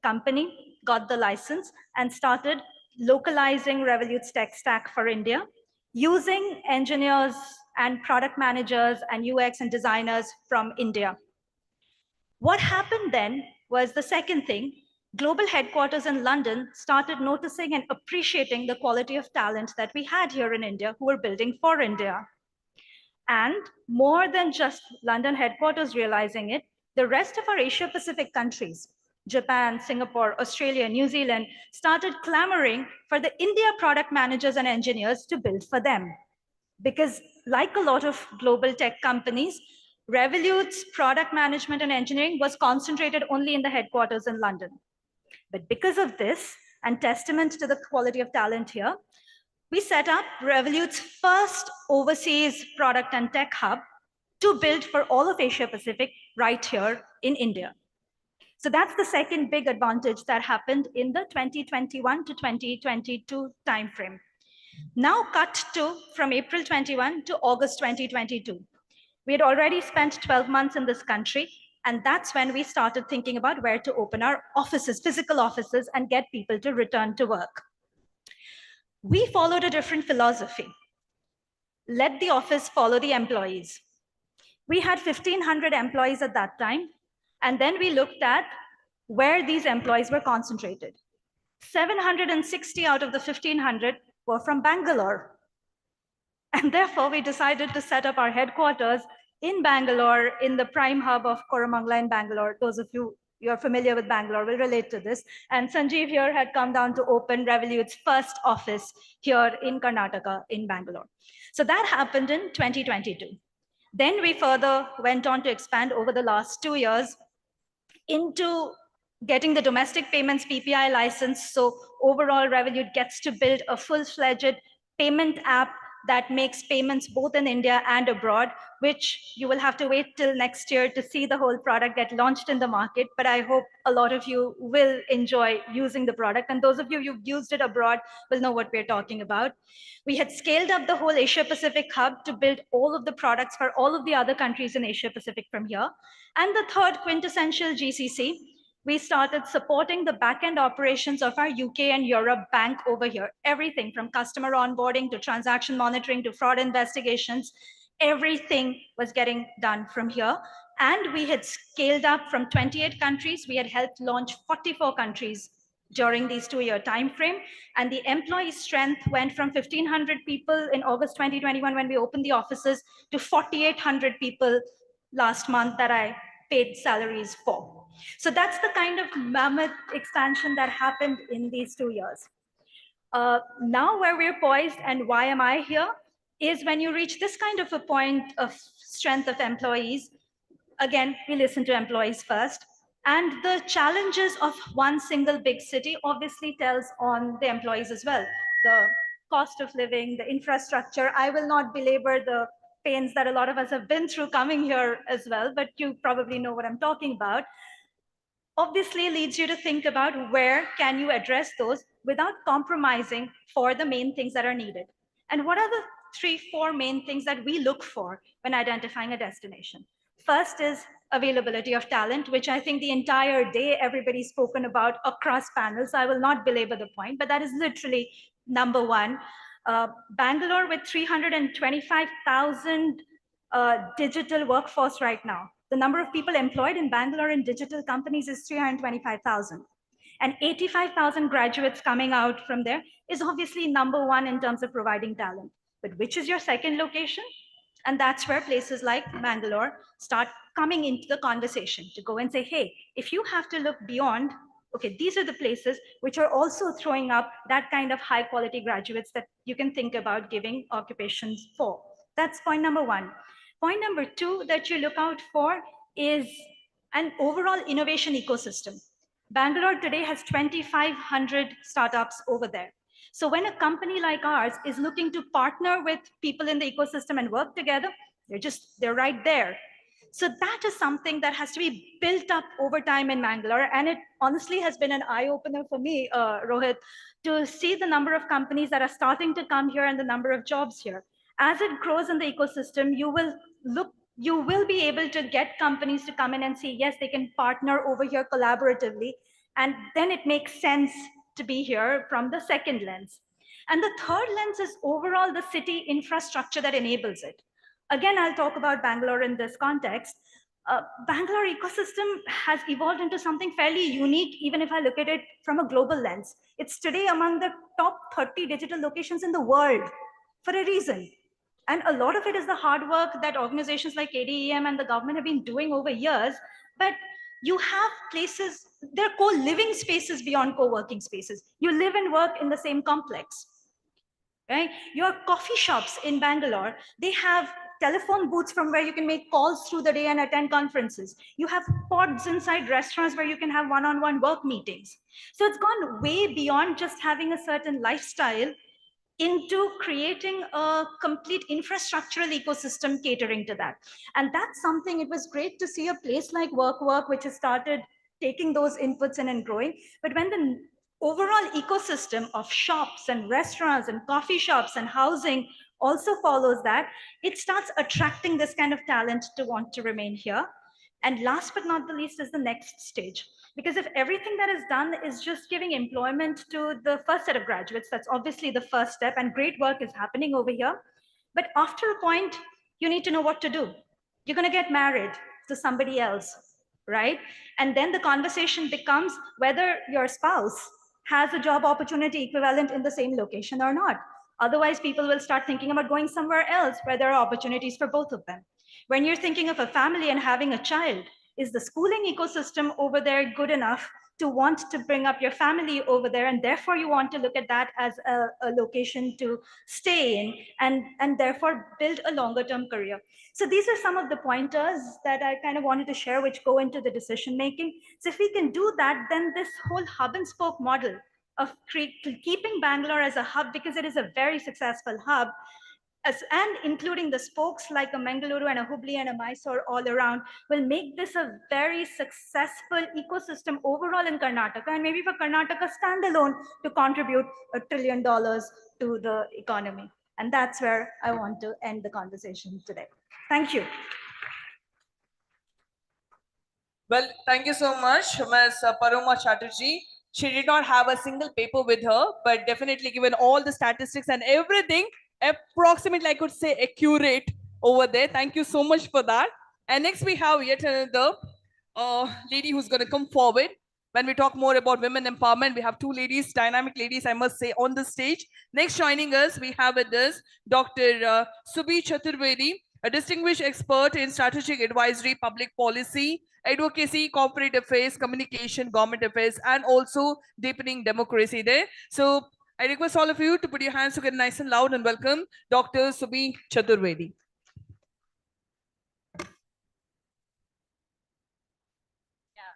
company, got the license, and started localizing Revolut's tech stack for India, using engineers and product managers and UX and designers from India. What happened then was the second thing. Global headquarters in London started noticing and appreciating the quality of talent that we had here in India who were building for India. And more than just London headquarters realizing it, the rest of our Asia Pacific countries, Japan, Singapore, Australia, New Zealand, started clamoring for the India product managers and engineers to build for them. Because like a lot of global tech companies, Revolut's product management and engineering was concentrated only in the headquarters in London. But because of this, and testament to the quality of talent here, we set up Revolut's first overseas product and tech hub to build for all of Asia Pacific right here in India. So that's the second big advantage that happened in the 2021 to 2022 timeframe. Now cut to from April 21 to August 2022. We had already spent 12 months in this country, and that's when we started thinking about where to open our offices, physical offices, and get people to return to work. We followed a different philosophy. Let the office follow the employees. We had 1,500 employees at that time, and then we looked at where these employees were concentrated. 760 out of the 1,500 were from Bangalore. And therefore, we decided to set up our headquarters in Bangalore, in the prime hub of Koramangala in Bangalore. Those of you are familiar with Bangalore will relate to this. And Sanjeev here had come down to open Revolut's first office here in Karnataka, in Bangalore. So that happened in 2022. Then we further went on to expand over the last 2 years into getting the domestic payments PPI license. So overall, Revolut gets to build a full-fledged payment app that makes payments both in India and abroad, which you will have to wait till next year to see the whole product get launched in the market. But I hope a lot of you will enjoy using the product. And those of you who've used it abroad will know what we're talking about. We had scaled up the whole Asia Pacific hub to build all of the products for all of the other countries in Asia Pacific from here. And the third quintessential GCC, we started supporting the back-end operations of our UK and Europe bank over here. Everything from customer onboarding to transaction monitoring to fraud investigations, everything was getting done from here. And we had scaled up from 28 countries. We had helped launch 44 countries during these 2-year time frame. And the employee strength went from 1,500 people in August 2021 when we opened the offices to 4,800 people last month that I paid salaries for. So that's the kind of mammoth expansion that happened in these 2 years. Now where we're poised and why am I here is when you reach this kind of a point of strength of employees, again, we listen to employees first. And the challenges of one single big city obviously tells on the employees as well. The cost of living, the infrastructure. I will not belabor the pains that a lot of us have been through coming here as well, but you probably know what I'm talking about. Obviously leads you to think about where can you address those without compromising for the main things that are needed. And what are the 3-4 main things that we look for when identifying a destination? First is availability of talent, which I think the entire day everybody's spoken about across panels. I will not belabor the point, but that is literally number one. Bangalore with 325,000 digital workforce right now. The number of people employed in Bangalore in digital companies is 325,000. And 85,000 graduates coming out from there is obviously number one in terms of providing talent. But which is your second location? And that's where places like Mangalore start coming into the conversation to go and say, hey, if you have to look beyond Okay, these are the places which are also throwing up that kind of high quality graduates that you can think about giving occupations for. That's point number one. Point number two that you look out for is an overall innovation ecosystem. Bangalore today has 2,500 startups over there. So when a company like ours is looking to partner with people in the ecosystem and work together, they're right there. So that is something that has to be built up over time in Mangalore. And it honestly has been an eye-opener for me, Rohit, to see the number of companies that are starting to come here and the number of jobs here. As it grows in the ecosystem, you will be able to get companies to come in and say, yes, they can partner over here collaboratively. And then it makes sense to be here from the second lens. And the third lens is overall the city infrastructure that enables it. Again, I'll talk about Bangalore in this context. Bangalore ecosystem has evolved into something fairly unique, even if I look at it from a global lens. It's today among the top 30 digital locations in the world for a reason. And a lot of it is the hard work that organizations like ADEM and the government have been doing over years. But you have places, there are co-living spaces beyond co-working spaces. You live and work in the same complex. Right? Your coffee shops in Bangalore, they have telephone booths from where you can make calls through the day and attend conferences. You have pods inside restaurants where you can have one-on-one work meetings. So it's gone way beyond just having a certain lifestyle into creating a complete infrastructural ecosystem catering to that. And that's something, it was great to see a place like WorkWork, which has started taking those inputs in and growing. But when the overall ecosystem of shops and restaurants and coffee shops and housing also follows that, it starts attracting this kind of talent to want to remain here. And last but not the least is the next stage. Because if everything that is done is just giving employment to the first set of graduates, that's obviously the first step, and great work is happening over here. But after a point, you need to know what to do. You're going to get married to somebody else, right? And then the conversation becomes whether your spouse has a job opportunity equivalent in the same location or not. Otherwise, people will start thinking about going somewhere else where there are opportunities for both of them. When you're thinking of a family and having a child, is the schooling ecosystem over there good enough to want to bring up your family over there? And therefore, you want to look at that as a location to stay in and therefore build a longer term career. So these are some of the pointers that I kind of wanted to share, which go into the decision making. So if we can do that, then this whole hub and spoke model of keeping Bangalore as a hub, because it is a very successful hub, and including the spokes like a Mangaluru and a Hubli and a Mysore all around, will make this a very successful ecosystem overall in Karnataka, and maybe for Karnataka standalone to contribute $1 trillion to the economy. And that's where I want to end the conversation today. Thank you. Well, thank you so much, Ms. Paroma Chatterjee. She did not have a single paper with her, but definitely given all the statistics and everything, approximately, I could say, accurate over there. Thank you so much for that. And next we have yet another lady who's going to come forward. When we talk more about women empowerment, we have two ladies, dynamic ladies, I must say, on the stage. Next joining us, we have with us Dr. Subhi Chaturvedi, a distinguished expert in strategic advisory, public policy, advocacy, corporate affairs, communication, government affairs, and also deepening democracy there. So I request all of you to put your hands together nice and loud and welcome Dr. Subhi Chaturvedi. Yeah,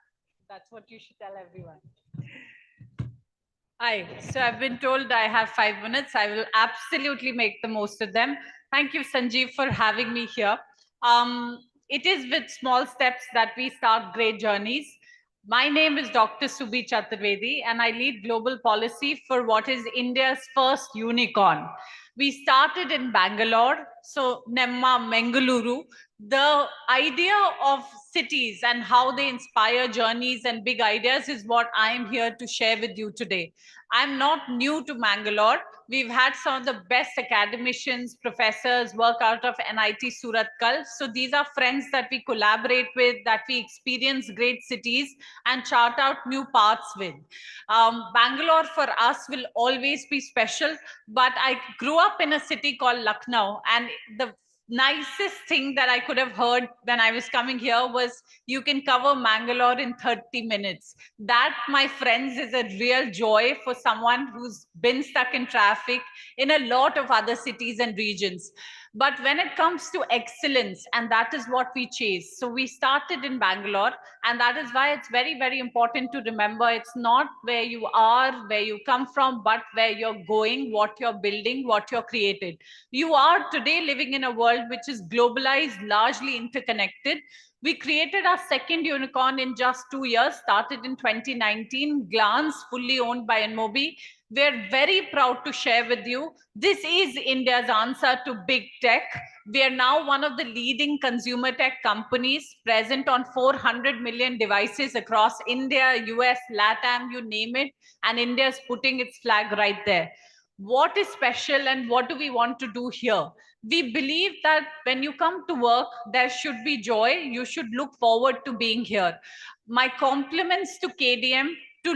that's what you should tell everyone. Hi, so I've been told I have 5 minutes. I will absolutely make the most of them. Thank you, Sanjeev, for having me here. It is with small steps that we start great journeys. My name is Dr. Subhi Chaturvedi, and I lead global policy for what is India's first unicorn. We started in Bangalore, so Nemma, Mangaluru. The idea of cities and how they inspire journeys and big ideas is what I am here to share with you today. I'm not new to Mangalore. We've had some of the best academicians, professors work out of NIT Surathkal. So these are friends that we collaborate with, that we experience great cities and chart out new paths with. Bangalore for us will always be special, but I grew up in a city called Lucknow, and the nicest thing that I could have heard when I was coming here was you can cover Mangalore in 30 minutes. That, my friends, is a real joy for someone who's been stuck in traffic in a lot of other cities and regions. But when it comes to excellence, and that is what we chase. So we started in Bangalore, and that is why it's very, very important to remember it's not where you are, where you come from, but where you're going, what you're building, what you're created. You are today living in a world which is globalized, largely interconnected. We created our second unicorn in just 2 years, started in 2019, Glance, fully owned by Enmobi. We're very proud to share with you, this is India's answer to big tech. We are now one of the leading consumer tech companies present on 400 million devices across India, US, LATAM, you name it, and India is putting its flag right there. What is special and what do we want to do here? We believe that when you come to work, there should be joy. You should look forward to being here. My compliments to KDM to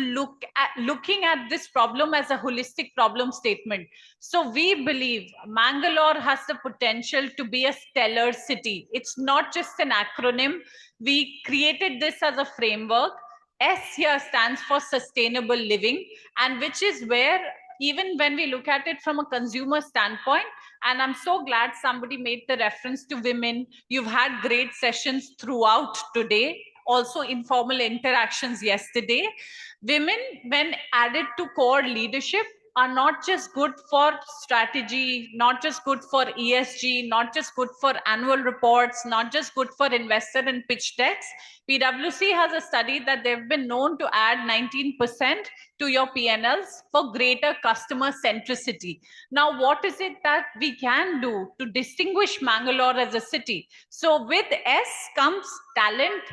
looking at this problem as a holistic problem statement. So we believe Mangalore has the potential to be a stellar city. It's not just an acronym. We created this as a framework. S here stands for sustainable living, and which is where even when we look at it from a consumer standpoint, and I'm so glad somebody made the reference to women. You've had great sessions throughout today, also informal interactions yesterday. Women, when added to core leadership, are not just good for strategy, not just good for ESG, not just good for annual reports, not just good for investor and pitch decks. PwC has a study that they've been known to add 19% to your PNLs for greater customer centricity. Now, what is it that we can do to distinguish Mangalore as a city? So with S comes talent,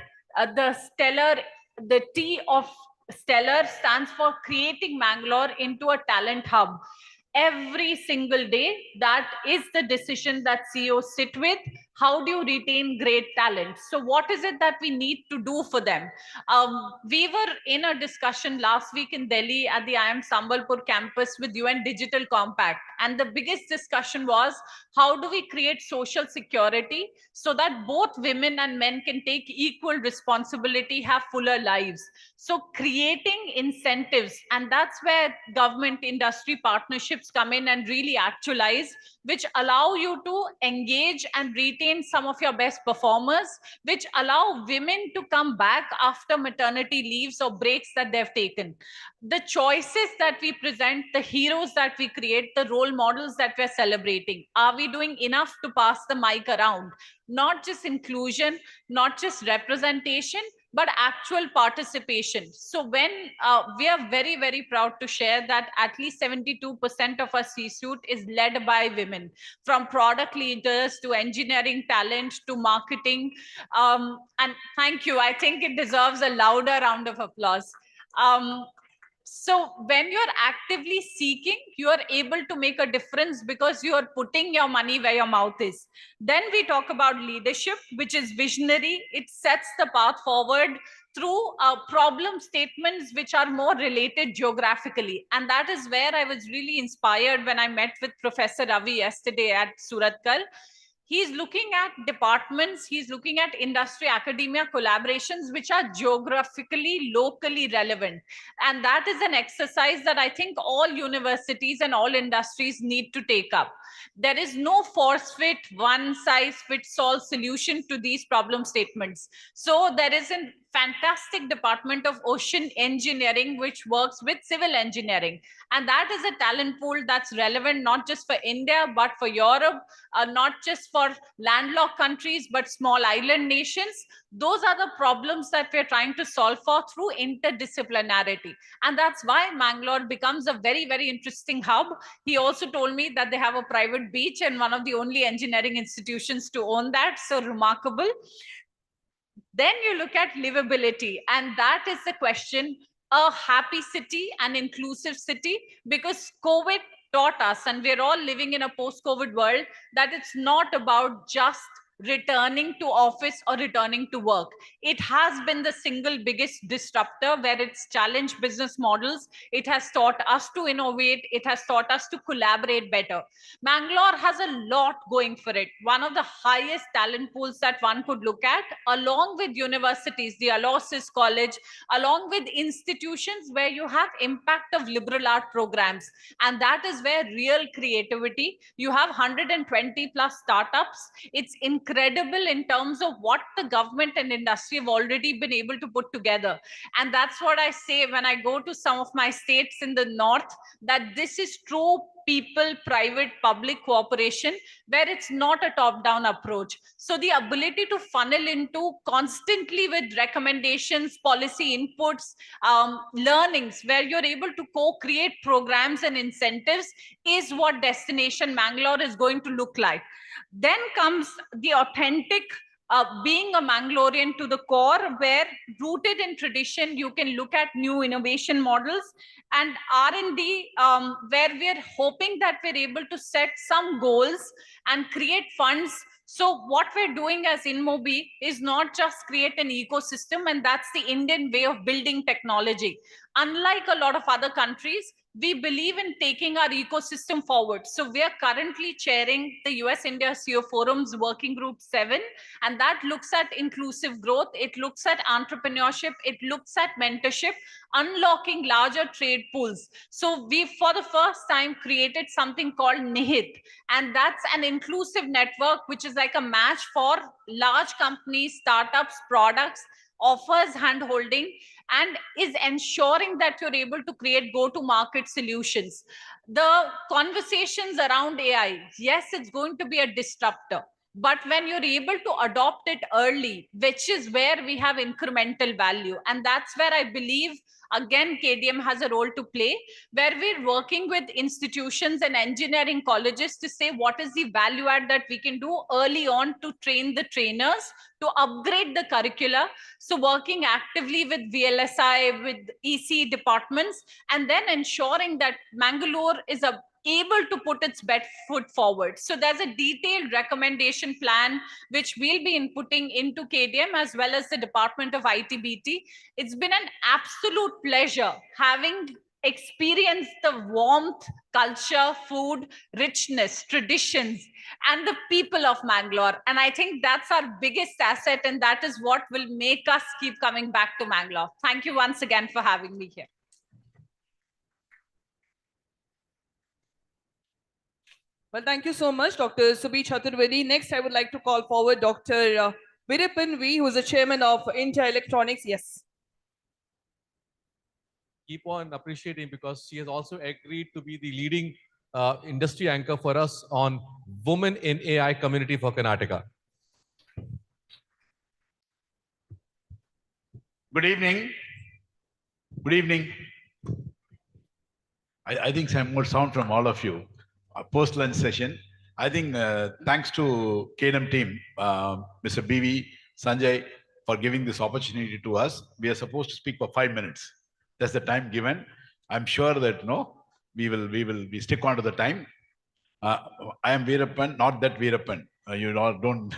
the stellar, the T of stellar stands for creating Mangalore into a talent hub. Every single day, that is the decision that CEOs sit with. How do you retain great talent? So what is it that we need to do for them? We were in a discussion last week in Delhi at the IIM Sambalpur campus with UN Digital Compact. And the biggest discussion was, how do we create social security so that both women and men can take equal responsibility, have fuller lives? So creating incentives, and that's where government industry partnerships come in and really actualize, which allow you to engage and retain some of your best performers, which allow women to come back after maternity leaves or breaks that they've taken. The choices that we present, the heroes that we create, the role models that we're celebrating, are we doing enough to pass the mic around? Not just inclusion, not just representation, but actual participation. So when we are very, very proud to share that at least 72% of our C-suite is led by women, from product leaders to engineering talent to marketing. And thank you. I think it deserves a louder round of applause. So when you're actively seeking, you are able to make a difference because you are putting your money where your mouth is. Then we talk about leadership, which is visionary. It sets the path forward through problem statements which are more related geographically. And that is where I was really inspired when I met with Professor Ravi yesterday at Suratkal. He's looking at departments, he's looking at industry academia collaborations which are geographically, locally relevant. And that is an exercise that I think all universities and all industries need to take up. There is no force fit, one size fits all solution to these problem statements. So there is a fantastic department of ocean engineering which works with civil engineering. And that is a talent pool that's relevant not just for India, but for Europe, not just for landlocked countries, but small island nations. Those are the problems that we're trying to solve for through interdisciplinarity. And that's why Mangalore becomes a very, very interesting hub. He also told me that they have a private beach and one of the only engineering institutions to own that. So remarkable. Then you look at livability, and that is the question, a happy city, an inclusive city, because COVID taught us, and we're all living in a post-COVID world, that it's not about just returning to office or returning to work. It has been the single biggest disruptor where it's challenged business models. It has taught us to innovate. It has taught us to collaborate better. Mangalore has a lot going for it. One of the highest talent pools that one could look at, along with universities, the Aloysius College, along with institutions where you have impact of liberal art programs. And that is where real creativity, you have 120 plus startups. It's incredible in terms of what the government and industry have already been able to put together. And that's what I say when I go to some of my states in the north, that this is true people, private, public cooperation, where it's not a top-down approach. So the ability to funnel into constantly with recommendations, policy inputs, learnings, where you're able to co-create programs and incentives is what Destination Mangalore is going to look like. Then comes the authentic being a Mangalorean to the core, where rooted in tradition, you can look at new innovation models and R&D, where we're hoping that we're able to set some goals and create funds. So what we're doing as InMobi is not just create an ecosystem, and that's the Indian way of building technology. Unlike a lot of other countries, we believe in taking our ecosystem forward. So we are currently chairing the US-India CEO Forum's Working Group 7, and that looks at inclusive growth. It looks at entrepreneurship. It looks at mentorship, unlocking larger trade pools. So we, for the first time, created something called Nihit, and that's an inclusive network, which is like a match for large companies, startups, products, offers hand-holding, and is ensuring that you're able to create go-to-market solutions. The conversations around AI, yes, it's going to be a disruptor. But when you're able to adopt it early, which is where we have incremental value. And that's where I believe, again, KDM has a role to play, where we're working with institutions and engineering colleges to say what is the value add that we can do early on to train the trainers, to upgrade the curricula. So working actively with VLSI, with EC departments, and then ensuring that Mangalore is able to put its best foot forward. So there's a detailed recommendation plan, which we'll be inputting into KDM as well as the Department of ITBT. It's been an absolute pleasure having experienced the warmth, culture, food, richness, traditions, and the people of Mangalore. And I think that's our biggest asset, and that is what will make us keep coming back to Mangalore. Thank you once again for having me here. Well, thank you so much, Dr. Subhi Chaturvedi. Next, I would like to call forward Dr. Virappan V, who is the chairman of India Electronics. Yes. Keep on appreciating, because she has also agreed to be the leading industry anchor for us on Women in AI Community for Karnataka. Good evening. Good evening. I think some more sound from all of you. Post-lunch session. I think thanks to KDM team, Mr. BV, Sanjay, for giving this opportunity to us. We are supposed to speak for 5 minutes. That's the time given. I'm sure that we stick on to the time. I am Virappan, not that Virappan. You all don't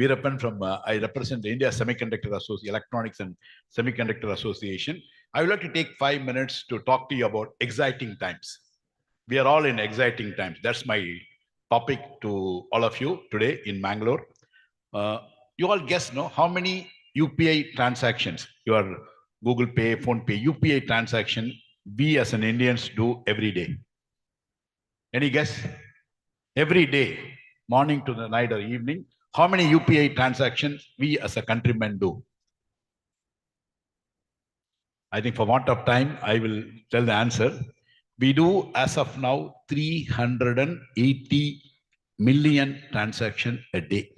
Virappan from I represent the India Semiconductor Association, Electronics and Semiconductor Association. I would like to take 5 minutes to talk to you about exciting times. We are all in exciting times. That's my topic to all of you today in Mangalore. You all guess, how many UPI transactions, your Google Pay, Phone Pay, UPI transaction we as an Indians do every day? Any guess? Every day, morning to the night or evening, how many UPI transactions we as a countryman do? I think for want of time, I will tell the answer. We do, as of now, 380 million transactions a day,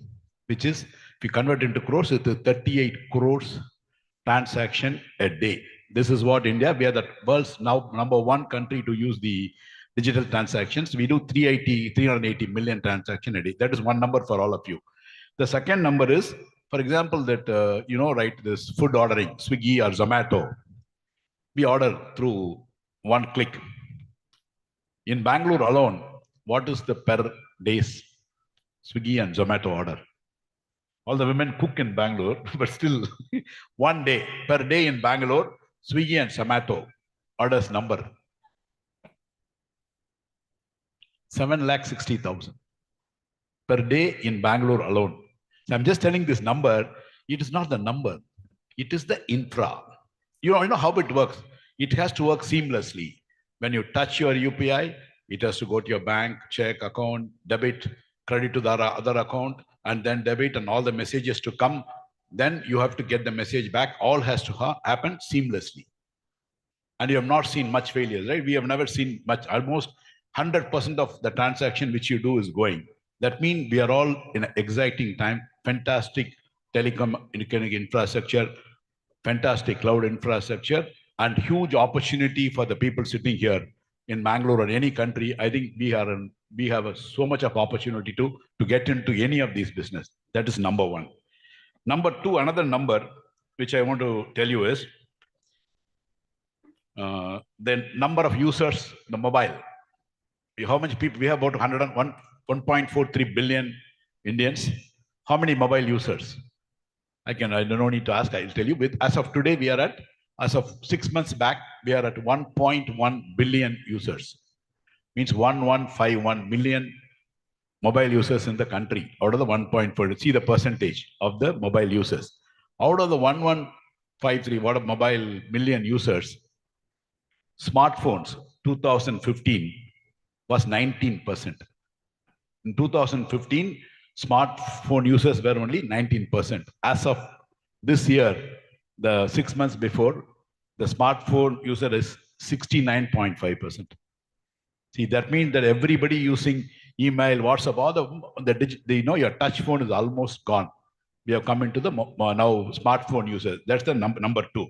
which is, if you convert into crores, it's 38 crores transaction a day. This is what India, we are the world's now #1 country to use the digital transactions. We do 380 million transactions a day. That is one number for all of you. The second number is, for example, that, this food ordering, Swiggy or Zomato, we order through one click. In Bangalore alone, what is the per day's Swiggy and Zomato order? All the women cook in Bangalore, but still one day, per day in Bangalore, Swiggy and Zomato orders number 7,60,000 per day in Bangalore alone. So I'm just telling this number, it is not the number, it is the infra. You know how it works. It has to work seamlessly. When you touch your UPI, it has to go to your bank, check, account, debit, credit to the other account, and then debit and all the messages to come. Then you have to get the message back. All has to happen seamlessly. And you have not seen much failures, right? We have never seen much, almost 100% of the transaction which you do is going. That means we are all in an exciting time, fantastic telecom infrastructure, fantastic cloud infrastructure, and huge opportunity for the people sitting here in Mangalore or any country. I think we have so much of opportunity to get into any of these business. That is number one. Number two, another number which I want to tell you is the number of users, the mobile. How many people? We have about 1.43 billion Indians. How many mobile users? I don't need to ask, I'll tell you. As of today, as of 6 months back, we are at 1.1 billion users. Means 1151 million mobile users in the country out of the 1.4. See the percentage of the mobile users. Out of the 1153 mobile million users, smartphones 2015 was 19%. In 2015, smartphone users were only 19%. As of this year, the 6 months before, the smartphone user is 69.5%. See, that means that everybody using email, WhatsApp, all your touch phone is almost gone. We have come into the now smartphone users. That's the number two.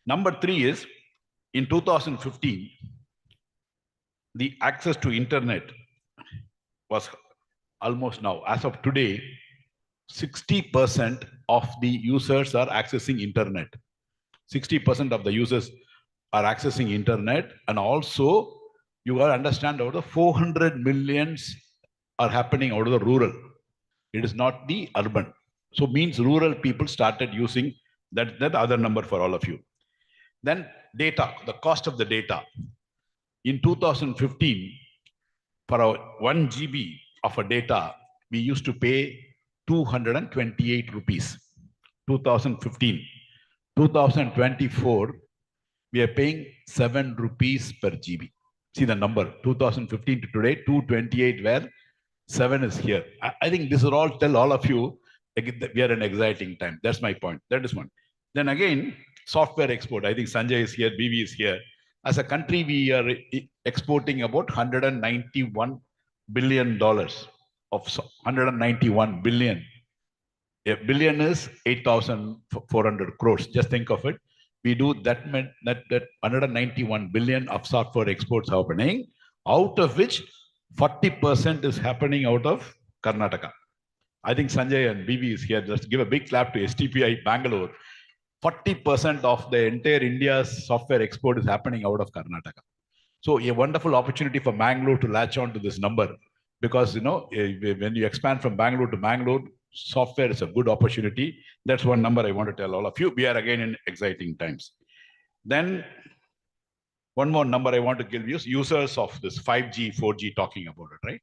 Number three is, in 2015, the access to internet was almost now, as of today, 60% of the users are accessing internet. 60% of the users are accessing internet, and also you got to understand out of the 400 millions are happening out of the rural. It is not the urban. So means rural people started using that other number for all of you. Then data, the cost of the data. In 2015, for our 1 GB of a data, we used to pay 228 rupees. 2015. 2024, we are paying 7 rupees per GB. See the number, 2015 to today, 228 where 7 is here. I think this will all tell all of you that we are in an exciting time. That's my point. That is one. Then again, software export. I think Sanjay is here, BV is here. As a country, we are exporting about $191 billion of 191 billion. A billion is 8,400 crores. Just think of it. We do that 191 billion of software exports happening, out of which 40% is happening out of Karnataka. I think Sanjay and BB is here. Just give a big clap to STPI Bangalore. 40% of the entire India's software export is happening out of Karnataka. So a wonderful opportunity for Mangalore to latch on to this number, because when you expand from Bangalore to Mangalore, software is a good opportunity. That's one number I want to tell all of you. We are again in exciting times. Then one more number I want to give you is users of this 5G, 4G talking about it,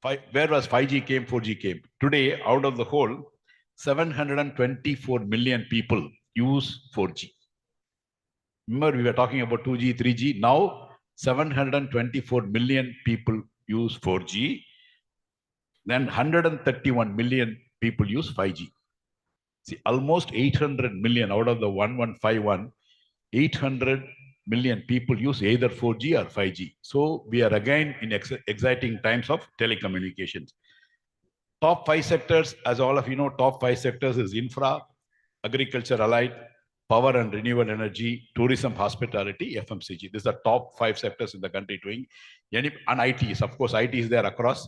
right? Where was 5G came, 4G came? Today, out of the whole, 724 million people use 4G. Remember, we were talking about 2G, 3G. Now, 724 million people use 4G. Then 131 million people use 5G. See, almost 800 million out of the 1151, 800 million people use either 4G or 5G. So we are again in exciting times of telecommunications. Top 5 sectors, as all of you know, top 5 sectors is infra, agriculture allied, power and renewable energy, tourism, hospitality, FMCG. These are top 5 sectors in the country doing. And IT is, of course, IT is there across.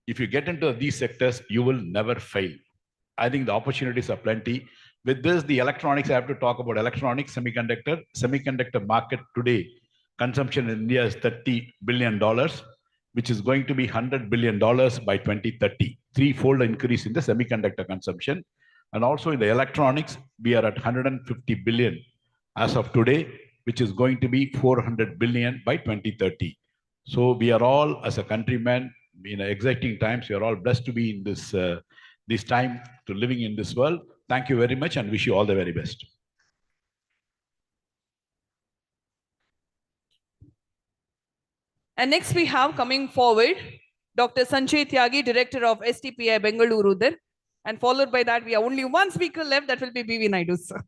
If you get into these sectors, you will never fail. I think the opportunities are plenty. With this, the electronics, I have to talk about electronics, semiconductor market today. Consumption in India is $30 billion, which is going to be $100 billion by 2030. Threefold increase in the semiconductor consumption. And also in the electronics, we are at 150 billion as of today, which is going to be 400 billion by 2030. So we are all, as a countryman, in exciting times, we are all blessed to be in this time to living in this world. Thank you very much and wish you all the very best. And next we have coming forward, Dr. Sanjay Tyagi, Director of STPI Bengaluru there. And followed by that, we have only one speaker left, that will be B.V. Naidu, sir.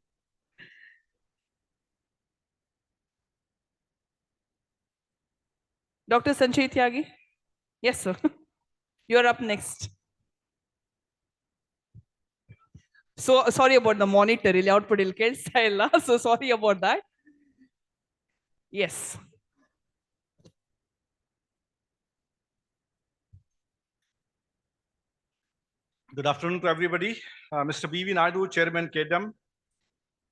Dr. Sanjay Tyagi? Yes, sir. You're up next. So sorry about the monitor, really output style. So sorry about that. Yes. Good afternoon to everybody. Mr. B.V. Naidu, Chairman KDM,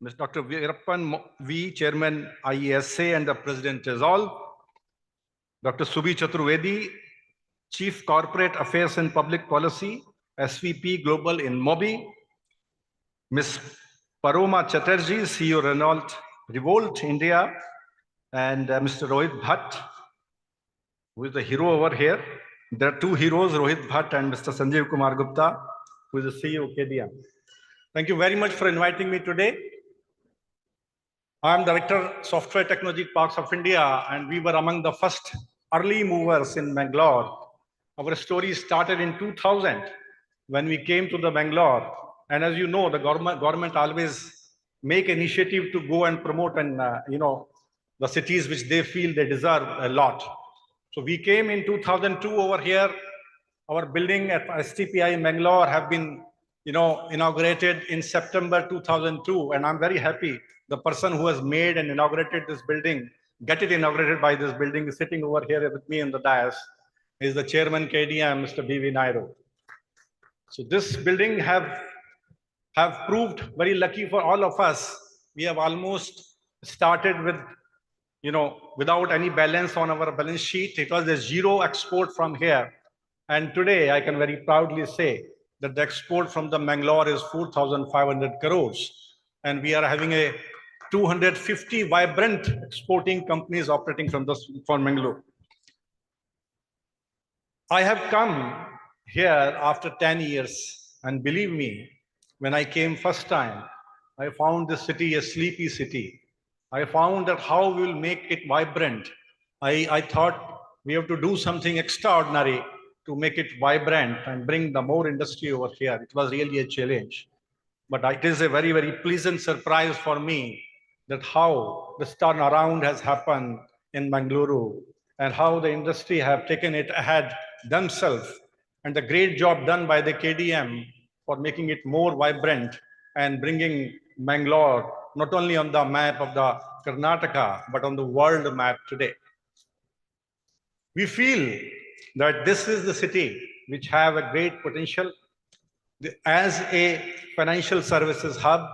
Mr. Dr. Veerappan V, Chairman IESA and the President is all, Dr. Subhi Chaturvedi, Chief Corporate Affairs and Public Policy, SVP Global in Mobi, Ms. Paroma Chatterjee, CEO Revolt India, and Mr. Rohit Bhatt, who is the hero over here. There are two heroes, Rohit Bhatt and Mr. Sanjeev Kumar Gupta, who is the CEO of KDM. Thank you very much for inviting me today. I am Director Software Technology Parks of India, and we were among the first early movers in Bangalore. Our story started in 2000 when we came to the Bangalore. And as you know, the government always make initiative to go and promote and the cities which they feel they deserve a lot. So we came in 2002 over here. Our building at STPI in Bangalore have been, inaugurated in September 2002. And I'm very happy the person who has made and inaugurated this building, get it inaugurated by this building, is sitting over here with me in the dais, is the Chairman KDM, Mr. B.V. Naidu. So this building have proved very lucky for all of us. We have almost started with, without any balance on our balance sheet. It was a zero export from here. And today I can very proudly say that the export from the Mangalore is 4,500 crores. And we are having a 250 vibrant exporting companies operating from Mangalore. I have come here after 10 years, and believe me, when I came first time, I found this city a sleepy city. I found that how we will make it vibrant. I thought we have to do something extraordinary to make it vibrant and bring the more industry over here. It was really a challenge. But it is a very, very pleasant surprise for me that how this turnaround has happened in Mangaluru and how the industry have taken it ahead themselves, and the great job done by the KDM for making it more vibrant and bringing Mangalore not only on the map of the Karnataka, but on the world map today. We feel that this is the city which have a great potential. As a financial services hub,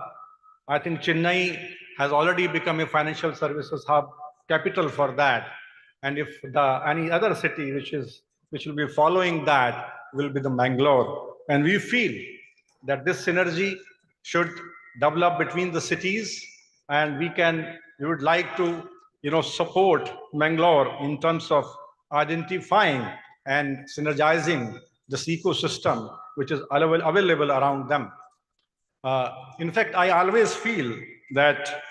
I think Chennai has already become a financial services hub, capital for that. And if any other city which will be following that will be the Mangalore. And we feel that this synergy should develop between the cities, and we would like to support Mangalore in terms of identifying and synergizing this ecosystem which is available around them. In fact, I always feel that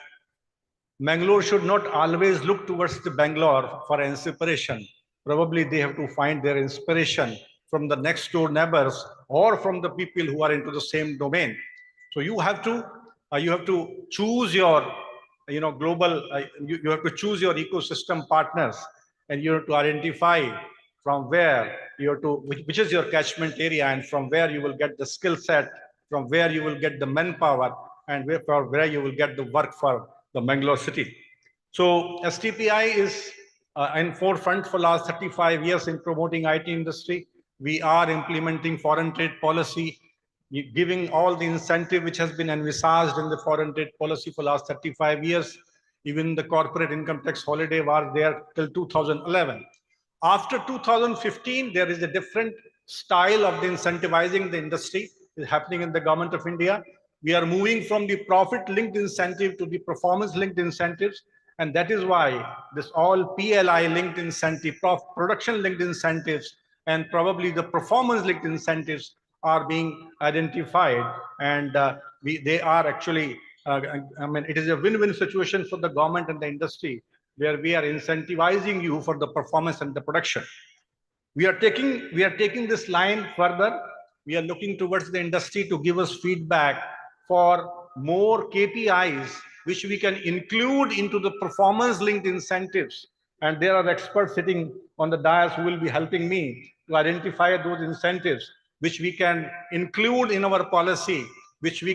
Mangalore should not always look towards the Bangalore for inspiration. Probably they have to find their inspiration from the next door neighbors or from the people who are into the same domain. So you have to choose your global, you have to choose your ecosystem partners, and you have to identify from where you have to, which is your catchment area, and from where you will get the skill set, from where you will get the manpower, and where you will get the work for the Mangalore city. So STPI is in forefront for last 35 years in promoting IT industry. We are implementing foreign trade policy, giving all the incentive which has been envisaged in the foreign trade policy for last 35 years. Even the corporate income tax holiday was there till 2011. After 2015, there is a different style of the incentivizing the industry. is happening in the government of India. We are moving from the profit-linked incentive to the performance-linked incentives. And that is why this all PLI-linked incentive, production-linked incentives, and probably the performance-linked incentives are being identified. And they are actually, I mean, it is a win-win situation for the government and the industry, where we are incentivizing you for the performance and the production. We are taking this line further. We are looking towards the industry to give us feedback for more KPIs, which we can include into the performance-linked incentives. And there are experts sitting on the dais who will be helping me to identify those incentives, which we can include in our policy, which we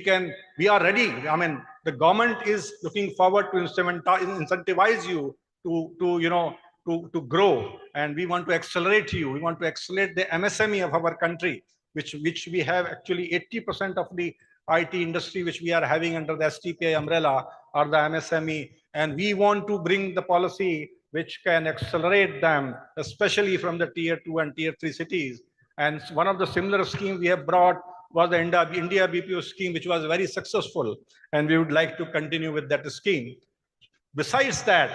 are ready. I mean, the government is looking forward to incentivize you to grow, and we want to accelerate you. We want to accelerate the MSME of our country, which we have actually 80% of the IT industry, which we are having under the STPI umbrella, are the MSME. And we want to bring the policy which can accelerate them, especially from the tier 2 and tier 3 cities. And one of the similar schemes we have brought was the India BPO scheme, which was very successful. And we would like to continue with that scheme. Besides that,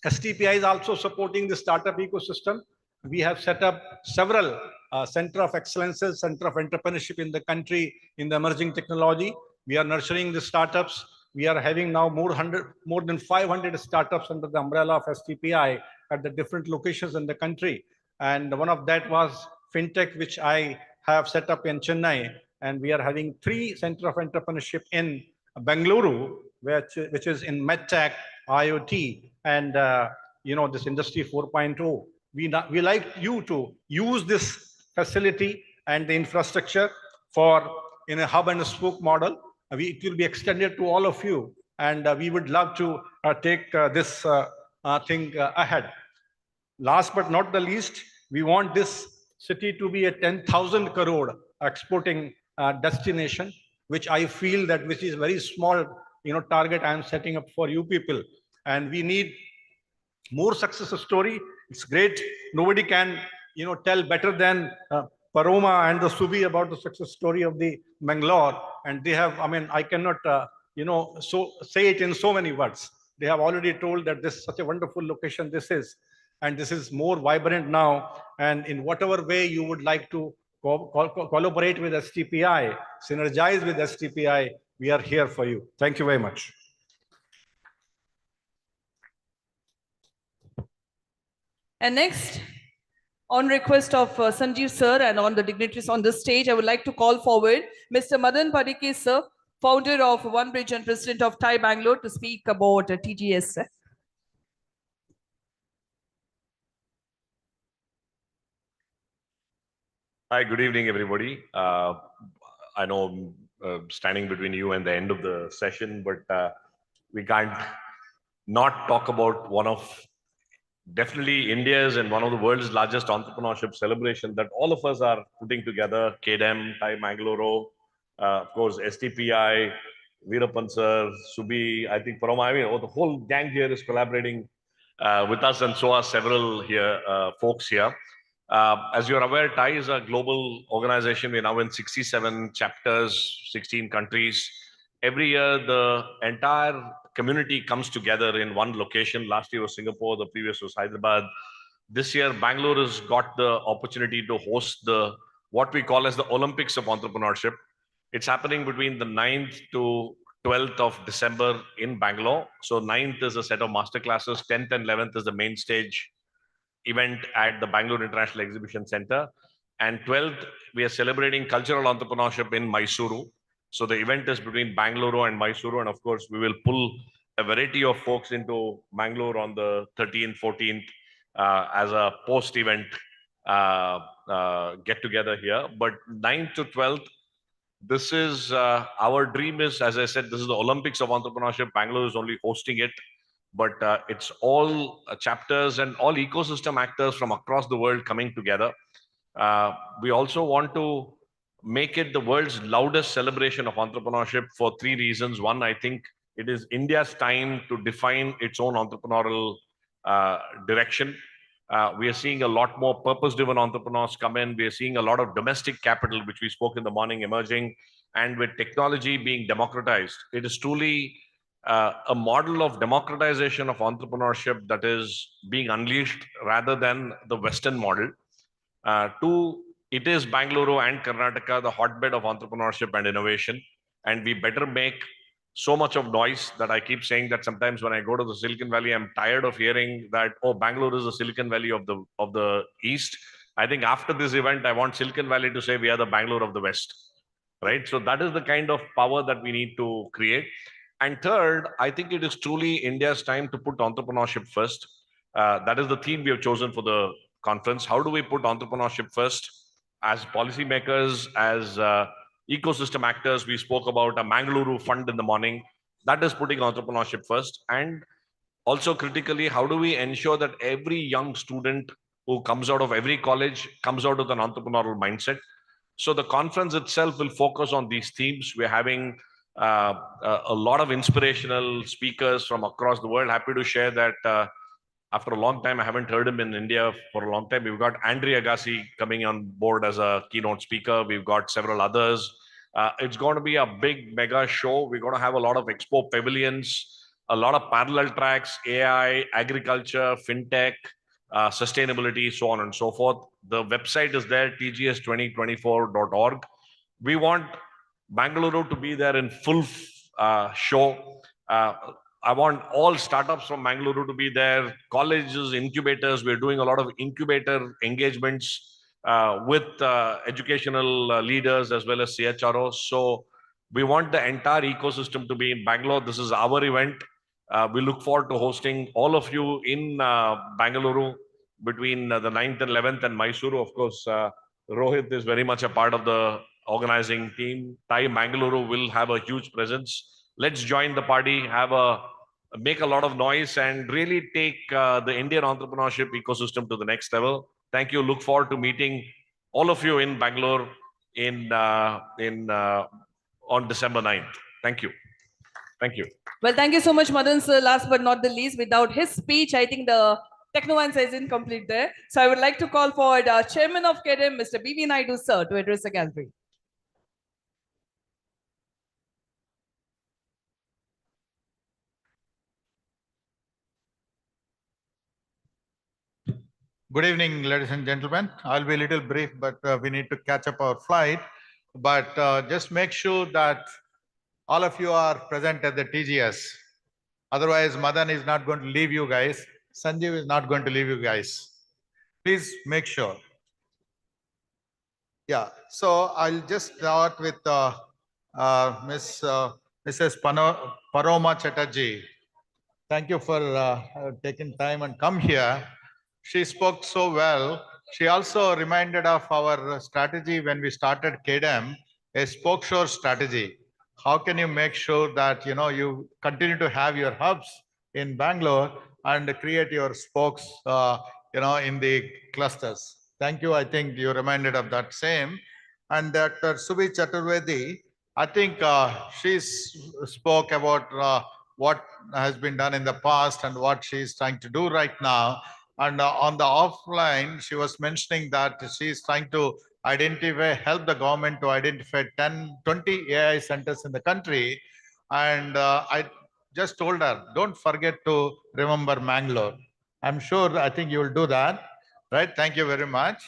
STPI is also supporting the startup ecosystem. We have set up several center of excellences, center of entrepreneurship in the country in the emerging technology. We are nurturing the startups. We are having now more than 500 startups under the umbrella of STPI at the different locations in the country. And one of that was FinTech, which I have set up in Chennai. And we are having 3 center of entrepreneurship in Mangaluru, which is in MedTech, IoT, and this Industry 4.0. We like you to use this facility and the infrastructure in a hub and spoke model. It will be extended to all of you, and we would love to take this thing ahead. Last but not the least, we want this city to be a 10,000 crore exporting destination, which I feel that which is very small target I am setting up for you people. And we need more success story. It's great. Nobody can tell better than Paroma and the Subi about the success story of the Mangalore. And they have, I mean, I cannot say it in so many words. They have already told that this is such a wonderful location this is, and this is more vibrant now. And in whatever way you would like to collaborate with STPI, synergize with STPI, we are here for you. Thank you very much. And next, on request of Sanjeev sir and on the dignitaries on this stage, I would like to call forward Mr. Madan Parikh sir, founder of OneBridge and president of TiE Bangalore, to speak about TGS. Hi, good evening, everybody. I know I'm standing between you and the end of the session, but we can't not talk about one of definitely India's and one of the world's largest entrepreneurship celebration that all of us are putting together. KDM, TiE Mangaluru, of course, STPI, Veerapan sir, Subi, I think Paroma, I mean, the whole gang here is collaborating with us, and so are several here, folks here. As you're aware, TiE is a global organization. We're now in 67 chapters, 16 countries. Every year, the entire community comes together in one location. Last year was Singapore, the previous was Hyderabad. This year, Bangalore has got the opportunity to host what we call as the Olympics of Entrepreneurship. It's happening between the 9th to 12th of December in Bangalore. So 9th is a set of masterclasses, 10th and 11th is the main stage event at the Bangalore International Exhibition Center. And 12th, we are celebrating cultural entrepreneurship in Mysuru. So the event is between Bangalore and Mysuru. And of course, we will pull a variety of folks into Bangalore on the 13th, 14th as a post-event get-together here. But 9th to 12th, this is our dream is, as I said, this is the Olympics of Entrepreneurship. Bangalore is only hosting it. But it's all chapters and all ecosystem actors from across the world coming together. We also want to make it the world's loudest celebration of entrepreneurship for 3 reasons. One, I think it is India's time to define its own entrepreneurial direction. We are seeing a lot more purpose-driven entrepreneurs come in. We are seeing a lot of domestic capital, which we spoke in the morning, emerging. And with technology being democratized, it is truly a model of democratization of entrepreneurship that is being unleashed rather than the Western model. Two, it is Bangalore and Karnataka, the hotbed of entrepreneurship and innovation. And we better make so much of noise that I keep saying that sometimes when I go to the Silicon Valley, I'm tired of hearing that, oh, Bangalore is the Silicon Valley of the East. I think after this event, I want Silicon Valley to say we are the Bangalore of the West, right? So that is the kind of power that we need to create. And third, I think it is truly India's time to put entrepreneurship first. That is the theme we have chosen for the conference. How do we put entrepreneurship first? As policymakers, as ecosystem actors, we spoke about a Mangaluru fund in the morning. That is putting entrepreneurship first. And also critically, how do we ensure that every young student who comes out of every college comes out with an entrepreneurial mindset? So the conference itself will focus on these themes. We're having a lot of inspirational speakers from across the world. Happy to share that after a long time, I haven't heard him in India for a long time. We've got Andre Agassi coming on board as a keynote speaker. We've got several others. It's going to be a big mega show. We're going to have a lot of expo pavilions, a lot of parallel tracks, AI, agriculture, fintech, sustainability, so on and so forth. The website is there, tgs2024.org. We want Bangalore to be there in full show. I want all startups from Mangaluru to be there, colleges, incubators. We're doing a lot of incubator engagements with educational leaders as well as CHROs. So we want the entire ecosystem to be in Bangalore. This is our event. We look forward to hosting all of you in Bangalore between the 9th and 11th, and Mysuru. Of course, Rohit is very much a part of the organizing team. Thai Mangaluru will have a huge presence. Let's join the party, make a lot of noise, and really take the Indian entrepreneurship ecosystem to the next level. Thank you. Look forward to meeting all of you in Bangalore on December 9th. Thank you. Thank you. Well, thank you so much, Madan sir. Last but not the least, without his speech, I think the Technovanza is incomplete there. So I would like to call forward our Chairman of KDM, Mr. B.V. Naidu sir, to address the gallery. Good evening, ladies and gentlemen. I'll be a little brief, but we need to catch up our flight. But just make sure that all of you are present at the TGS. Otherwise, Madan is not going to leave you guys. Sanjeev is not going to leave you guys. Please make sure. Yeah, so I'll just start with Mrs. Paroma Chatterjee. Thank you for taking time and come here. She spoke so well. She also reminded of our strategy when we started KDM, a spokeshore strategy. How can you make sure that you continue to have your hubs in Bangalore and create your spokes in the clusters? Thank you. I think you reminded of that same. And Dr. Subhi Chaturvedi, I think she spoke about what has been done in the past and what she is trying to do right now. And on the offline, she was mentioning that she is trying to help the government to identify 20 AI centers in the country. And I just told her, don't forget to remember Mangalore. I'm sure, I think you will do that, right? Thank you very much.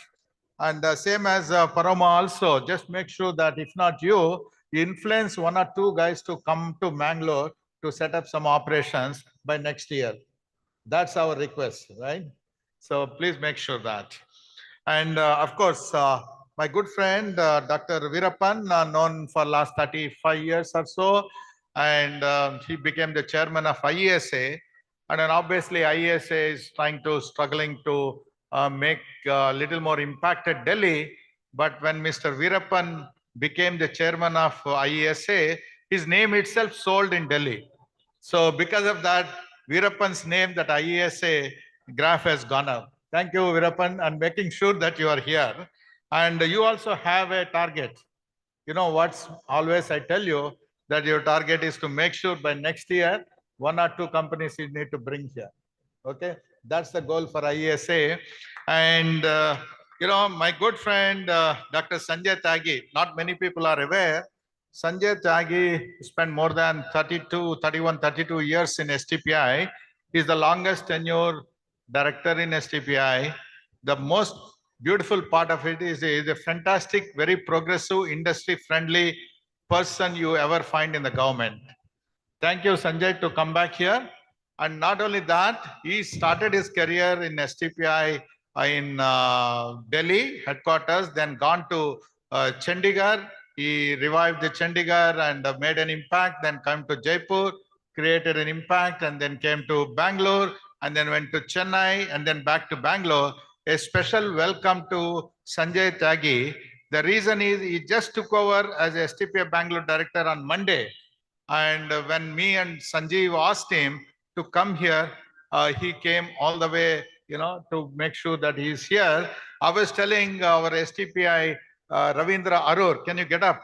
And same as Paroma also, just make sure that if not you influence one or two guys to come to Mangalore to set up some operations by next year. That's our request, right? So please make sure that. And of course, my good friend, Dr. Veerappan, known for last 35 years or so, and he became the chairman of IESA. And then obviously IESA is struggling to make a little more impact at Delhi. But when Mr. Veerappan became the chairman of IESA, his name itself sold in Delhi. So because of that, Veerappan's name, that IESA graph has gone up. Thank you, Veerappan, and making sure that you are here. And you also have a target. You know what's always I tell you that your target is to make sure by next year, one or two companies you need to bring here. Okay. That's the goal for IESA. And, my good friend, Dr. Sanjay Tyagi, not many people are aware, Sanjay Tyagi spent more than 32 years in STPI. He's the longest tenure director in STPI. The most beautiful part of it is a fantastic, very progressive, industry-friendly person you ever find in the government. Thank you, Sanjay, to come back here. And not only that, he started his career in STPI in Delhi headquarters, then gone to Chandigarh. He revived the Chandigarh and made an impact, then came to Jaipur, created an impact, and then came to Bangalore, and then went to Chennai, and then back to Bangalore. A special welcome to Sanjay Tyagi. The reason is he just took over as STPI Bangalore director on Monday. And when me and Sanjeev asked him to come here, he came all the way, to make sure that he is here. I was telling our STPI, Ravindra Arur, can you get up?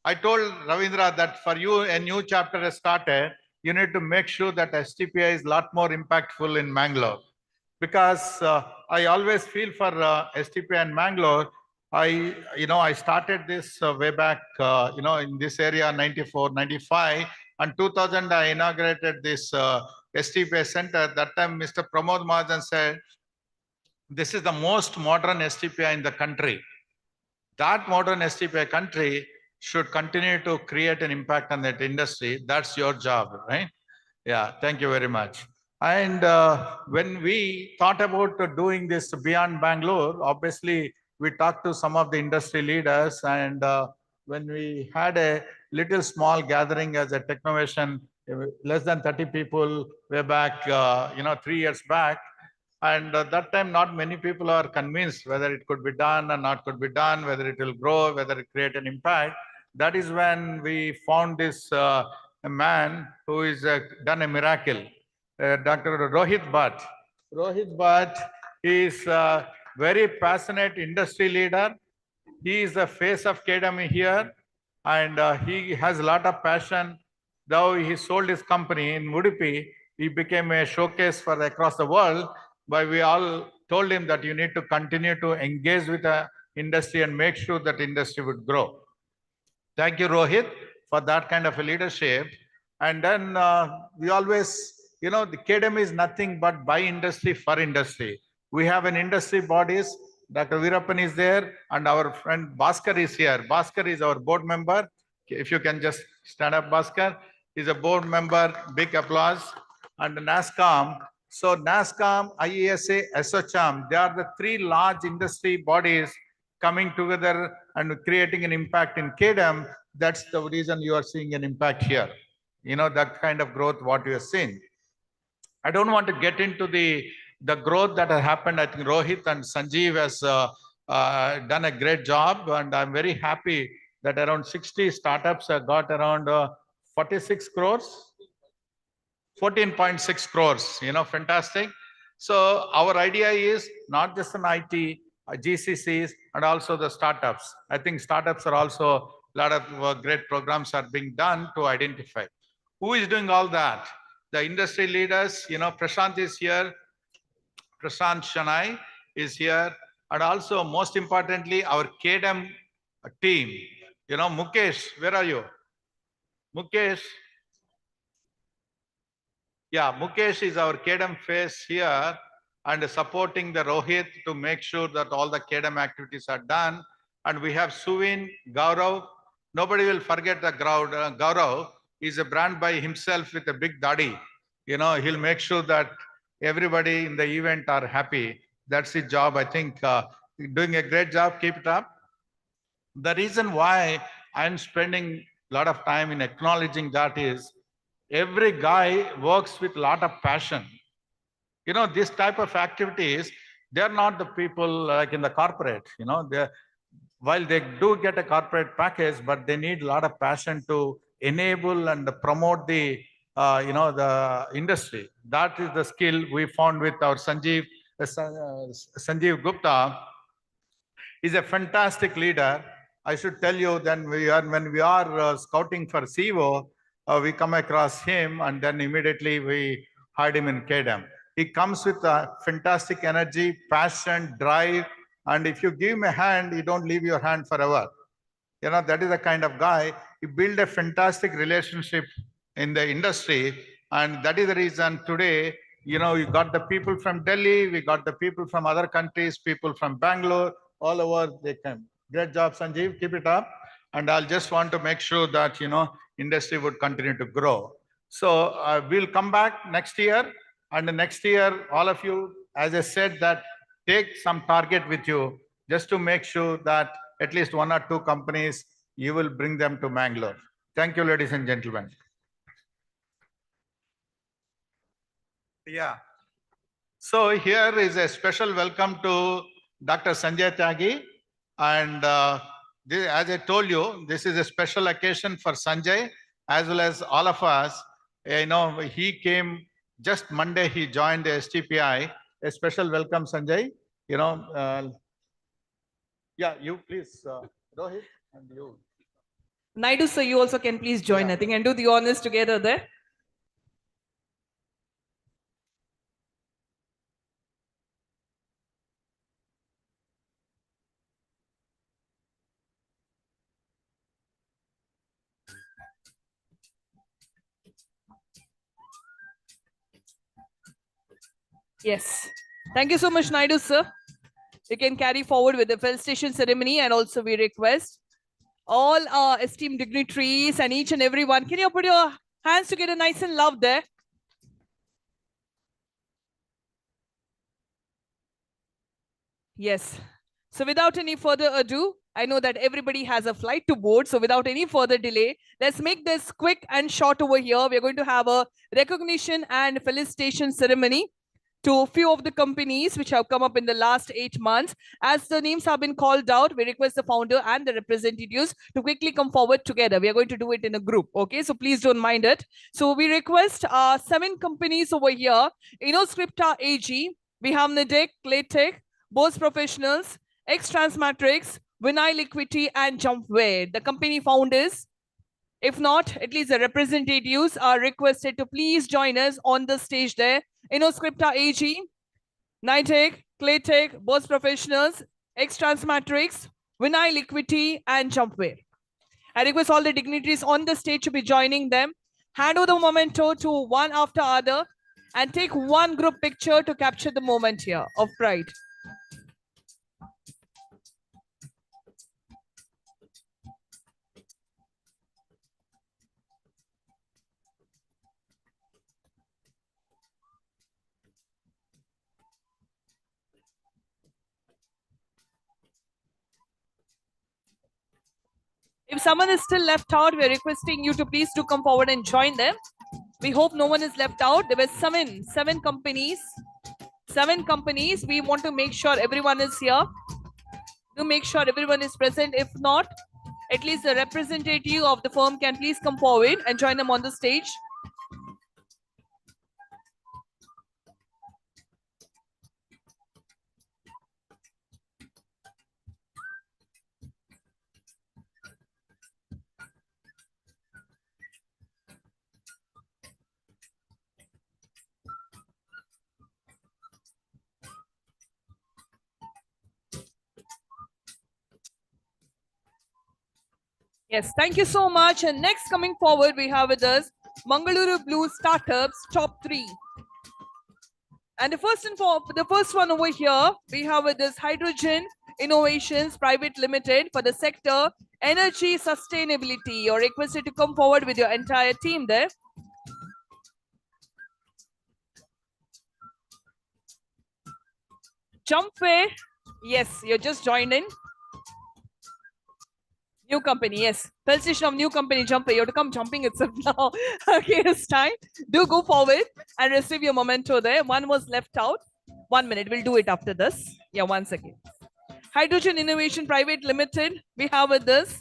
I told Ravindra that for you, a new chapter has started. You need to make sure that STPI is a lot more impactful in Mangalore. Because I always feel for STPI and Mangalore, I started this way back, in this area, 94, 95, and 2000, I inaugurated this STPI center. That time, Mr. Pramod Mahajan said, this is the most modern STPI in the country. That modern STPI country should continue to create an impact on that industry. That's your job, right? Yeah, thank you very much. And when we thought about doing this beyond Bangalore, obviously, we talked to some of the industry leaders, and when we had a little small gathering as a Technovation, less than 30 people way back, 3 years back, and that time not many people are convinced whether it could be done or not could be done, whether it will grow, whether it create an impact. That is when we found this a man who is done a miracle, Dr. Rohit Bhatt. Rohit Bhatt is a very passionate industry leader. He is the face of KDM here, and he has a lot of passion. Though he sold his company in Udupi, he became a showcase for across the world. But we all told him that you need to continue to engage with the industry and make sure that industry would grow. Thank you, Rohit, for that kind of a leadership. And then we always, the KDM is nothing but by industry for industry. We have an industry bodies. Dr. Veerappan is there, and our friend Bhaskar is here. Bhaskar is our board member. If you can just stand up, Bhaskar. He's a board member. Big applause. And NASSCOM. So NASSCOM, IESA, SOCHAM, they are the three large industry bodies coming together and creating an impact in KDM. That's the reason you are seeing an impact here. That kind of growth, what you are seeing. I don't want to get into the growth that has happened. I think Rohit and Sanjeev has done a great job, and I'm very happy that around 60 startups have got around 46 crores. 14.6 crores, fantastic. So our idea is not just an IT, GCCs, and also the startups. I think startups are also, a lot of great programs are being done to identify. Who is doing all that? The industry leaders, Prashant is here. Prashant Shanai is here. And also, most importantly, our KDM team. Mukesh, where are you? Mukesh. Yeah, Mukesh is our KDM face here and supporting the Rohit to make sure that all the KDM activities are done. And we have Suvin, Gaurav. Nobody will forget the Gaurav is a brand by himself with a big daddy. He'll make sure that everybody in the event are happy. That's his job. I think doing a great job. Keep it up. The reason why I'm spending a lot of time in acknowledging that is every guy works with a lot of passion. This type of activities, they're not the people like in the corporate, while they do get a corporate package, but they need a lot of passion to enable and promote the, the industry. That is the skill we found with our Sanjeev Gupta. He's a fantastic leader. I should tell you that when we are scouting for CEO, we come across him, and then immediately we hired him in KDM. He comes with a fantastic energy, passion, drive. And if you give him a hand, you don't leave your hand forever. You know, that is the kind of guy. He built a fantastic relationship in the industry. And that is the reason today, you know, you got the people from Delhi, we got the people from other countries, people from Bangalore, all over they came. Great job, Sanjeev. Keep it up. And I'll just want to make sure that, you know, industry would continue to grow. So we'll come back next year. And next year, all of you, as I said, that take some target with you just to make sure that at least 1 or 2 companies, you will bring them to Mangalore. Thank you, ladies and gentlemen. Yeah. So here is a special welcome to Dr. Sanjay Tyagi. And as I told you, this is a special occasion for Sanjay, as well as all of us. You know, he came just Monday, he joined the STPI. A special welcome, Sanjay. You know, yeah, you please, Rohit, and you. Naidu, sir, you also can please join, I think, and do the honors together there. Yes. Thank you so much, Naidu, sir. You can carry forward with the felicitation ceremony, and also we request all our esteemed dignitaries and each and every one. Can you put your hands together nice and loud there? Yes. So without any further ado, I know that everybody has a flight to board. So without any further delay, let's make this quick and short over here. We're going to have a recognition and felicitation ceremony to a few of the companies which have come up in the last 8 months. As the names have been called out, we request the founder and the representatives to quickly come forward together. We are going to do it in a group, okay? So please don't mind it. So we request 7 companies over here. InnoScripta AG, we have Nidec, Claytech, Bose Professionals, X-Transmatrix, Vinyl Equity, and Jumpware. The company founders, if not, at least the representatives are requested to please join us on the stage there. InnoScripta AG, Nitec, Claytech, Bose Professionals, X-Transmatrix, Vinyl Equity, and Jumpware. I request all the dignitaries on the stage to be joining them. Hand over the memento to one after other and take one group picture to capture the moment here of pride. If someone is still left out, we're requesting you to please do come forward and join them. We hope no one is left out. There were seven companies. 7 companies. We want to make sure everyone is here. To make sure everyone is present. If not, at least the representative of the firm can please come forward and join them on the stage. Yes, thank you so much. And next coming forward, we have with us Mangaluru Blue Startups Top 3. And the first one over here, we have with us Hydrogen Innovations Private Limited for the sector Energy Sustainability. You're requested to come forward with your entire team there. Jumpware, yes, you're just joined in. New company, yes. Felicitation of new company, Jumpware. You have to come jumping itself now. Okay, it's time. Do go forward and receive your memento there. One was left out. 1 minute, we'll do it after this. Yeah, once again. Hydrogen Innovation Private Limited, we have with this.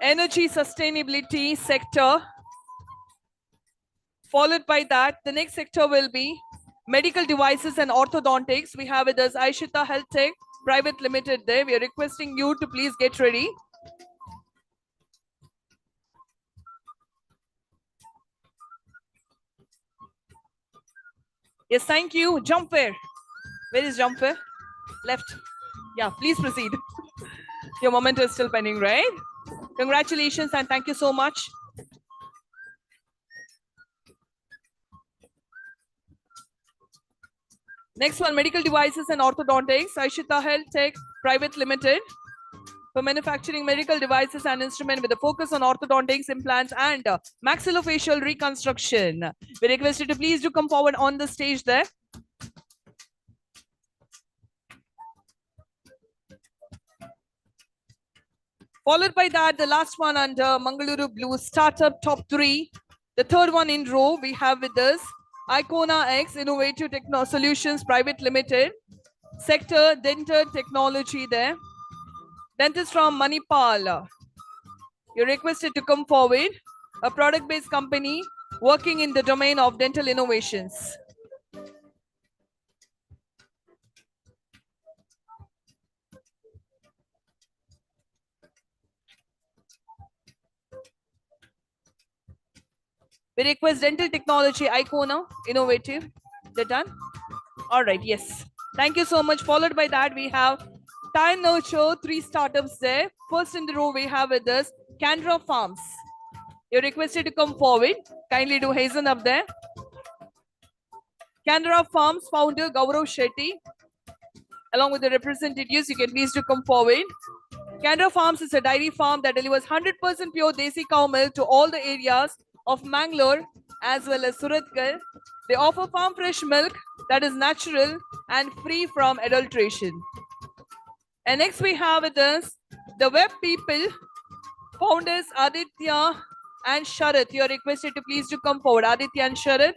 Energy Sustainability sector. Followed by that, the next sector will be Medical Devices and Orthodontics. We have with us Aishita Health Tech Private Limited there. We are requesting you to please get ready. Yes, thank you. Jump fair. Where is jump fair? Left. Yeah, please proceed. Your moment is still pending, right? Congratulations and thank you so much. Next one, medical devices and orthodontics. Aishita Health Tech Private Limited. For manufacturing medical devices and instruments with a focus on orthodontics, implants, and maxillofacial reconstruction. We request you to please do come forward on the stage there. Followed by that, the last one under Mangaluru Blue Startup Top 3. The third one in row we have with us Icona X Innovative Techno Solutions Private Limited. Sector Dental Technology there. Dentist from Manipal. You're requested to come forward. A product-based company working in the domain of dental innovations. We request Dental Technology Icona Innovative. They're done? All right, yes. Thank you so much. Followed by that, we have Time Nurture, 3 startups there. First in the row, we have with us Canara Farms. You're requested to come forward. Kindly do hasten up there. Canara Farms founder Gaurav Shetty. Along with the representatives, you can please do come forward. Canara Farms is a dairy farm that delivers 100% pure desi cow milk to all the areas of Mangalore as well as Surathkal. They offer farm fresh milk that is natural and free from adulteration. And next we have with us the Web People, founders Aditya and Sharath. You are requested to please to come forward. Aditya and Sharath.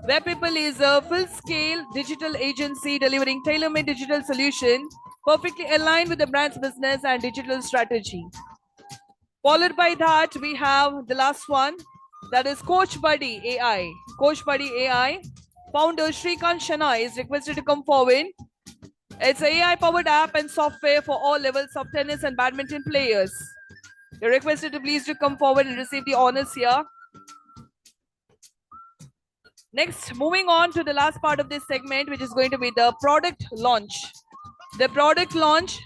Web People is a full-scale digital agency delivering tailor-made digital solution perfectly aligned with the brand's business and digital strategy. Followed by that, we have the last one, that is Coach Buddy AI. Coach Buddy AI, founder Shrikant Shana is requested to come forward. It's an AI-powered app and software for all levels of tennis and badminton players. You're requested to please to come forward and receive the honors here. Next, moving on to the last part of this segment, which is going to be the product launch. The product launch,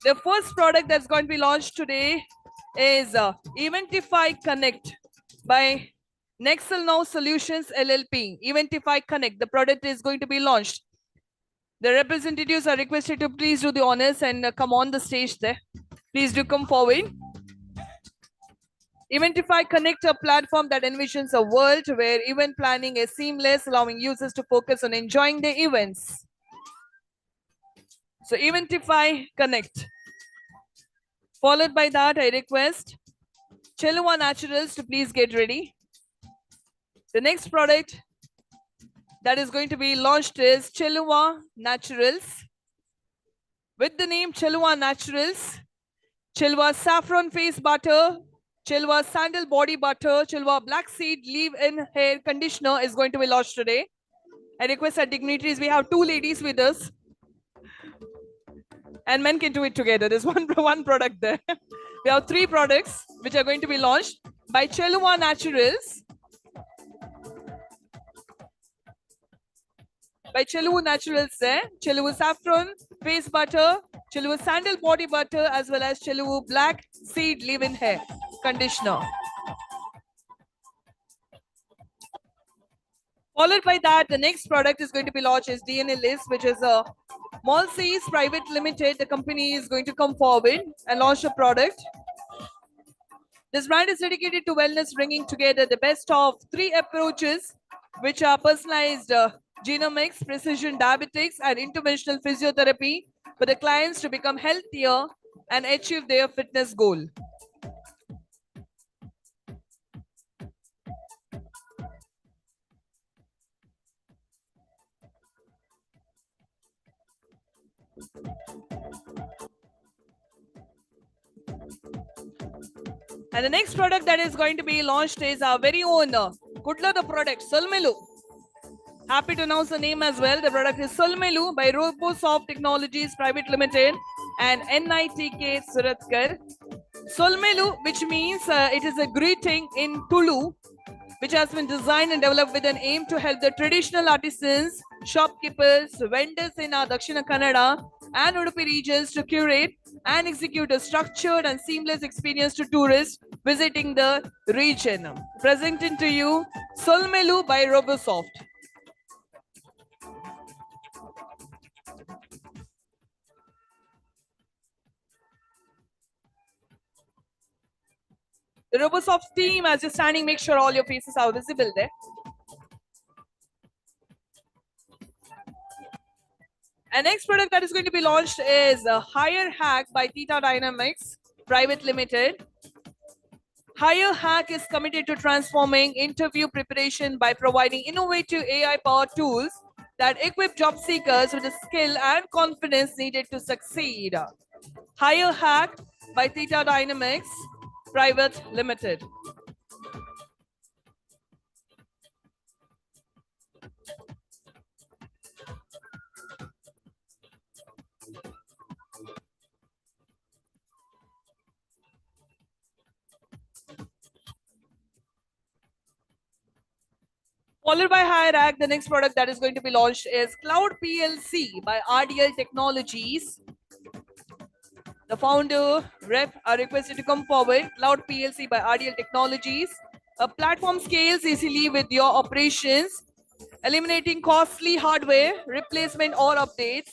the first product that's going to be launched today is Eventify Connect by Nexel Now Solutions LLP. Eventify Connect, the product is going to be launched. The representatives are requested to please do the honors and come on the stage there. Please do come forward. Eventify Connect, a platform that envisions a world where event planning is seamless, allowing users to focus on enjoying their events. So Eventify Connect. Followed by that, I request Chelluva Naturals to please get ready. The next product that is going to be launched is Chelluva Naturals. With the name Chelluva Naturals, Chelluva Saffron Face Butter, Chelluva Sandal Body Butter, Chelluva Black Seed Leave-In Hair Conditioner is going to be launched today. I request our dignitaries, we have 2 ladies with us. And men can do it together. There's one product there. We have 3 products which are going to be launched by Chelluva Naturals. By Chelluva Naturals there. Chelluva Saffron Face Butter, Chelluva Sandal Body Butter, as well as Chelluva Black Seed Leave-In Hair Conditioner. Followed by that, the next product is going to be launched is DNA List, which is a Malseas Private Limited. The company is going to come forward and launch a product. This brand is dedicated to wellness, bringing together the best of 3 approaches, which are personalized genomics, precision diabetics, and interventional physiotherapy for the clients to become healthier and achieve their fitness goal. And the next product that is going to be launched is our very own Kudla the product, Solmelu. Happy to announce the name as well. The product is Solmelu by RoboSoft Technologies Private Limited and NITK Surathkal. Solmelu, which means it is a greeting in Tulu. which has been designed and developed with an aim to help the traditional artisans, shopkeepers, vendors in our Dakshina Kannada and Udupi regions to curate and execute a structured and seamless experience to tourists visiting the region. Presenting to you Solmelu by Robosoft. The Robosoft team, as you're standing, make sure all your faces are visible there. And next product that is going to be launched is a Hire Hack by Theta Dynamics Private Limited. Hire Hack is committed to transforming interview preparation by providing innovative AI-powered tools that equip job seekers with the skill and confidence needed to succeed. Hire Hack by Theta Dynamics Private Limited. Followed by Hire Hack, the next product that is going to be launched is Cloud PLC by RDL Technologies. The founder rep are requested to come forward. Cloud PLC by RDL Technologies. A platform scales easily with your operations, eliminating costly hardware replacement or updates.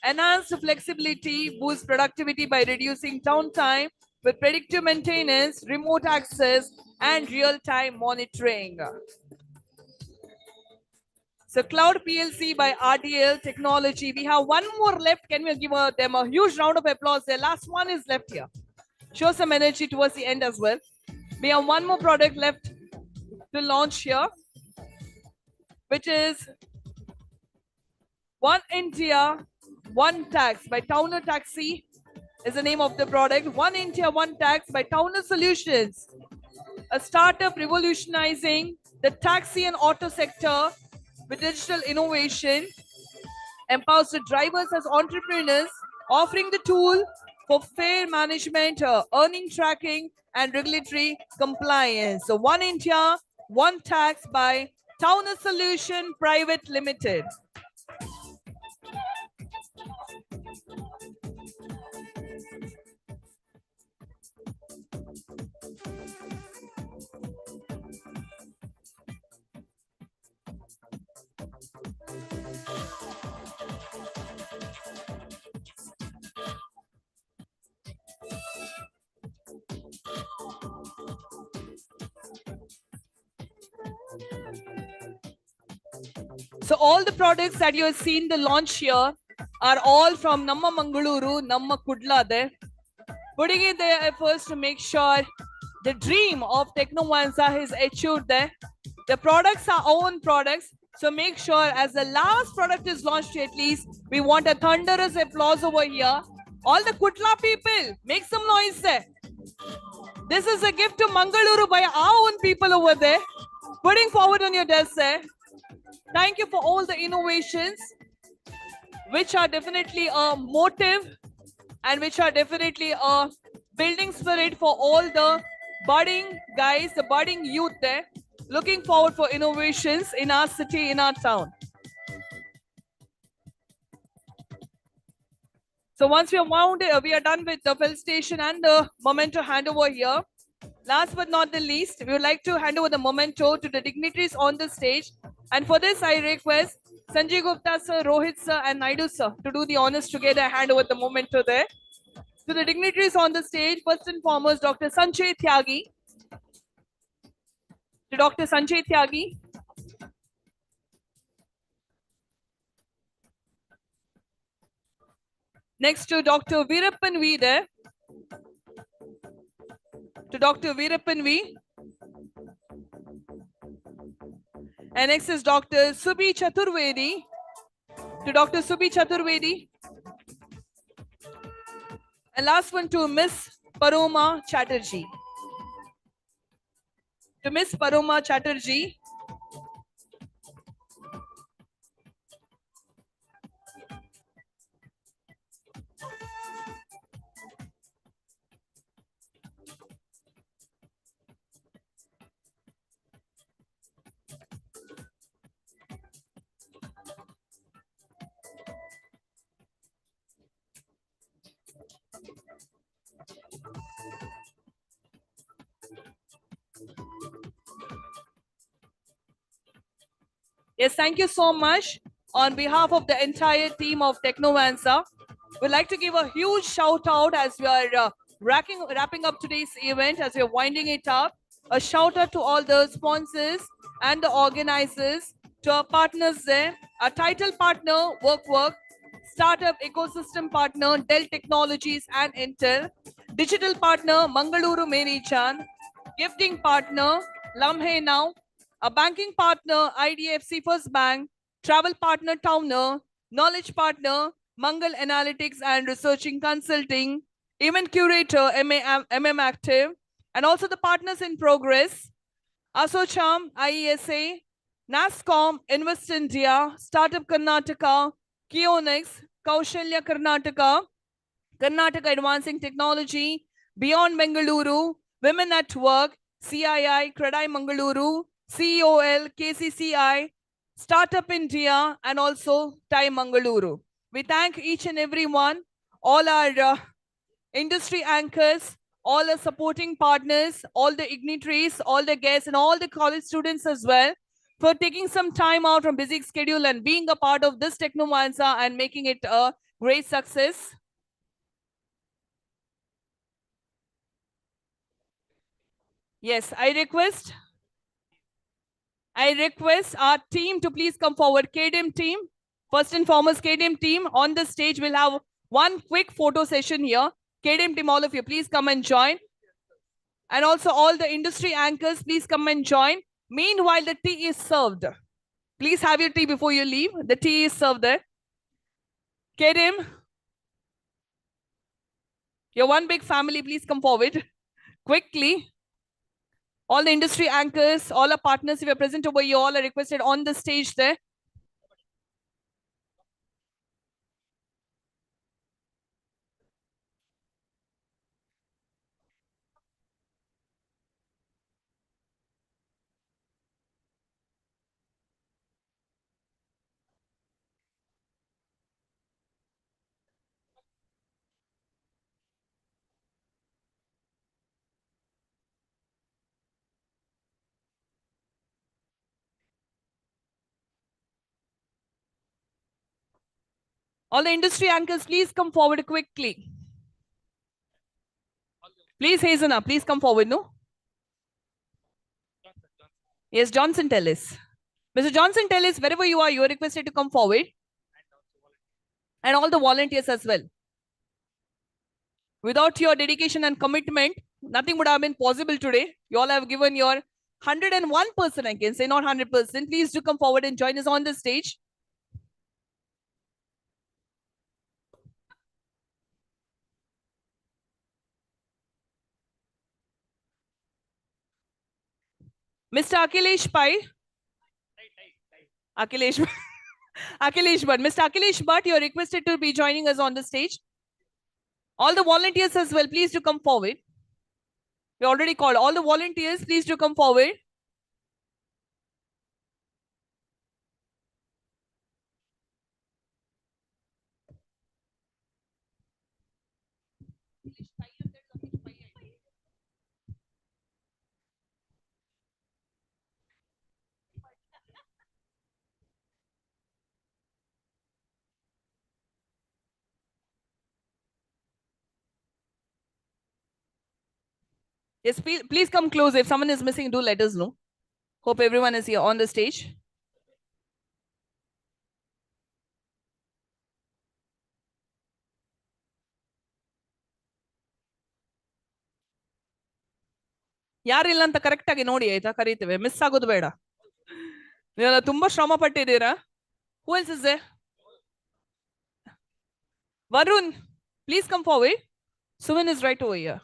Enhanced flexibility boosts productivity by reducing downtime with predictive maintenance, remote access, and real-time monitoring. So Cloud PLC by RDL Technology. We have one more left. Can we give them a huge round of applause? The last one is left here. Show some energy towards the end as well. We have one more product left to launch here, which is One India, One Tax by Towner Taxi is the name of the product. One India, One Tax by Towner Solutions, a startup revolutionizing the taxi and auto sector with digital innovation, empowers the drivers as entrepreneurs, offering the tool for fare management, earning tracking, and regulatory compliance. So One India, One Tax by Towner Solution Private Limited. So all the products that you have seen the launch here are all from Namma Mangaluru, Namma Kudla there, putting in their efforts to make sure the dream of Technovanza is achieved there. The products are our own products, so make sure as the last product is launched at least, we want a thunderous applause over here. All the Kudla people, make some noise there. This is a gift to Mangaluru by our own people over there, putting forward on your desk there. Thank you for all the innovations, which are definitely a motive and which are definitely a building spirit for all the budding guys, the budding youth there, looking forward for innovations in our city, in our town. So once we are done with the fill station and the memento handover here. Last but not the least, we would like to hand over the memento to the dignitaries on the stage. And for this, I request Sanjay Gupta sir, Rohit sir, and Naidu sir to do the honors together. Hand over the memento there. To the dignitaries on the stage, first and foremost, Dr. Sanjay Tyagi. To Dr. Sanjay Tyagi. Next to Dr. Veerappan V there. To Dr. Veerappan V. And next is Dr. Subhi Chaturvedi. To Dr. Subhi Chaturvedi. And last one to Miss Paroma Chatterjee. To Miss Paroma Chatterjee. Yes, thank you so much. On behalf of the entire team of Technovanza, we'd like to give a huge shout out as we are wrapping up today's event, as we're winding it up. A shout out to all the sponsors and the organizers, to our partners there, our title partner, WorkWork, startup ecosystem partner, Dell Technologies and Intel, digital partner, Mangaluru Mary Chan, gifting partner, Lamhe Now, a banking partner, IDFC First Bank, travel partner, Towner, knowledge partner, Mangal Analytics and Researching Consulting, event curator, MM Active, and also the partners in progress, Asocham, IESA, NASCOM, Invest India, Startup Karnataka, Kionex, Kaushalya Karnataka, Karnataka Advancing Technology, Beyond Mangaluru, Women at Work, CII, Kradai Mangaluru, COL, KCCI, Startup India, and also TIE Mangaluru. We thank each and every one, all our industry anchors, all the supporting partners, all the dignitaries, all the guests, and all the college students as well, for taking some time out from busy schedule and being a part of this Technovanza and making it a great success. Yes, I request our team to please come forward. KDM team, first and foremost, KDM team on the stage. We'll have one quick photo session here. KDM team, all of you, please come and join. And also all the industry anchors, please come and join. Meanwhile, the tea is served. Please have your tea before you leave. The tea is served there. KDM, you're one big family. Please come forward quickly. All the industry anchors, all our partners, if you're present over here, all are requested on the stage there. All the industry anchors, please come forward quickly. Please hasten up. Please come forward, no? Yes, Johnson Tellis. Mr. Johnson Tellis, wherever you are requested to come forward. And all the volunteers as well. Without your dedication and commitment, nothing would have been possible today. You all have given your 101%, I can say, not 100%. Please do come forward and join us on the stage. Mr. Akhilesh Pai. Akhilesh Bhatt. Mr. Akhilesh Bhatt, you are requested to be joining us on the stage. All the volunteers as well, please do come forward. We already called all the volunteers, please do come forward. Yes, please come close. If someone is missing, do let us know. Hope everyone is here on the stage. ಯಾರಿಲ್ಲ ಅಂತ correct ಆಗಿ ನೋಡಿ ಆಯ್ತಾ, ಕರೀತೇವೆ, miss ಆಗೋದು ಬೇಡ. ನೀವೆಲ್ಲ ತುಂಬಾ ಶ್ರಮ ಪಟ್ಟಿದ್ದೀರಾ. Who else is there? Varun, please come forward. Suvin is right over here.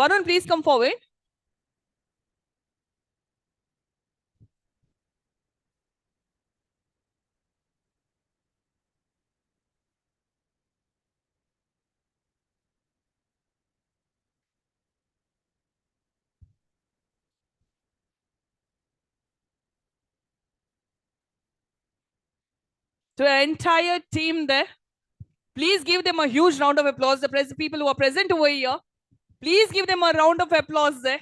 Varun, please come forward. To the entire team there, please give them a huge round of applause. The people who are present over here, please give them a round of applause there.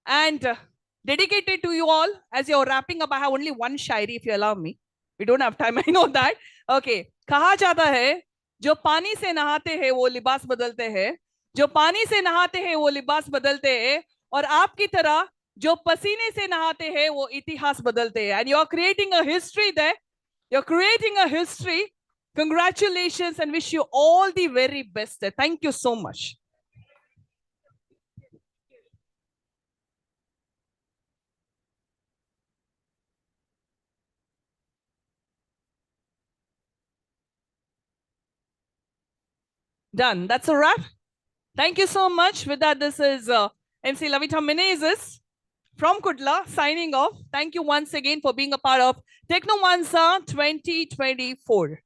And dedicated to you all, as you're wrapping up, I have only one shairi, if you allow me. We don't have time, I know that. Okay. कहा जाता है, जो पानी से नहाते हैं वो लिबास बदलते हैं, जो पानी से नहाते हैं वो लिबास बदलते हैं, और आपकी तरह जो पसीने से नहाते हैं वो इतिहास बदलते हैं. And you're creating a history there. You're creating a history. Congratulations and wish you all the very best. Thank you so much. Done. That's a wrap. Thank you so much. With that, this is MC Lavita Menezes from Kudla signing off. Thank you once again for being a part of Technovanza 2024.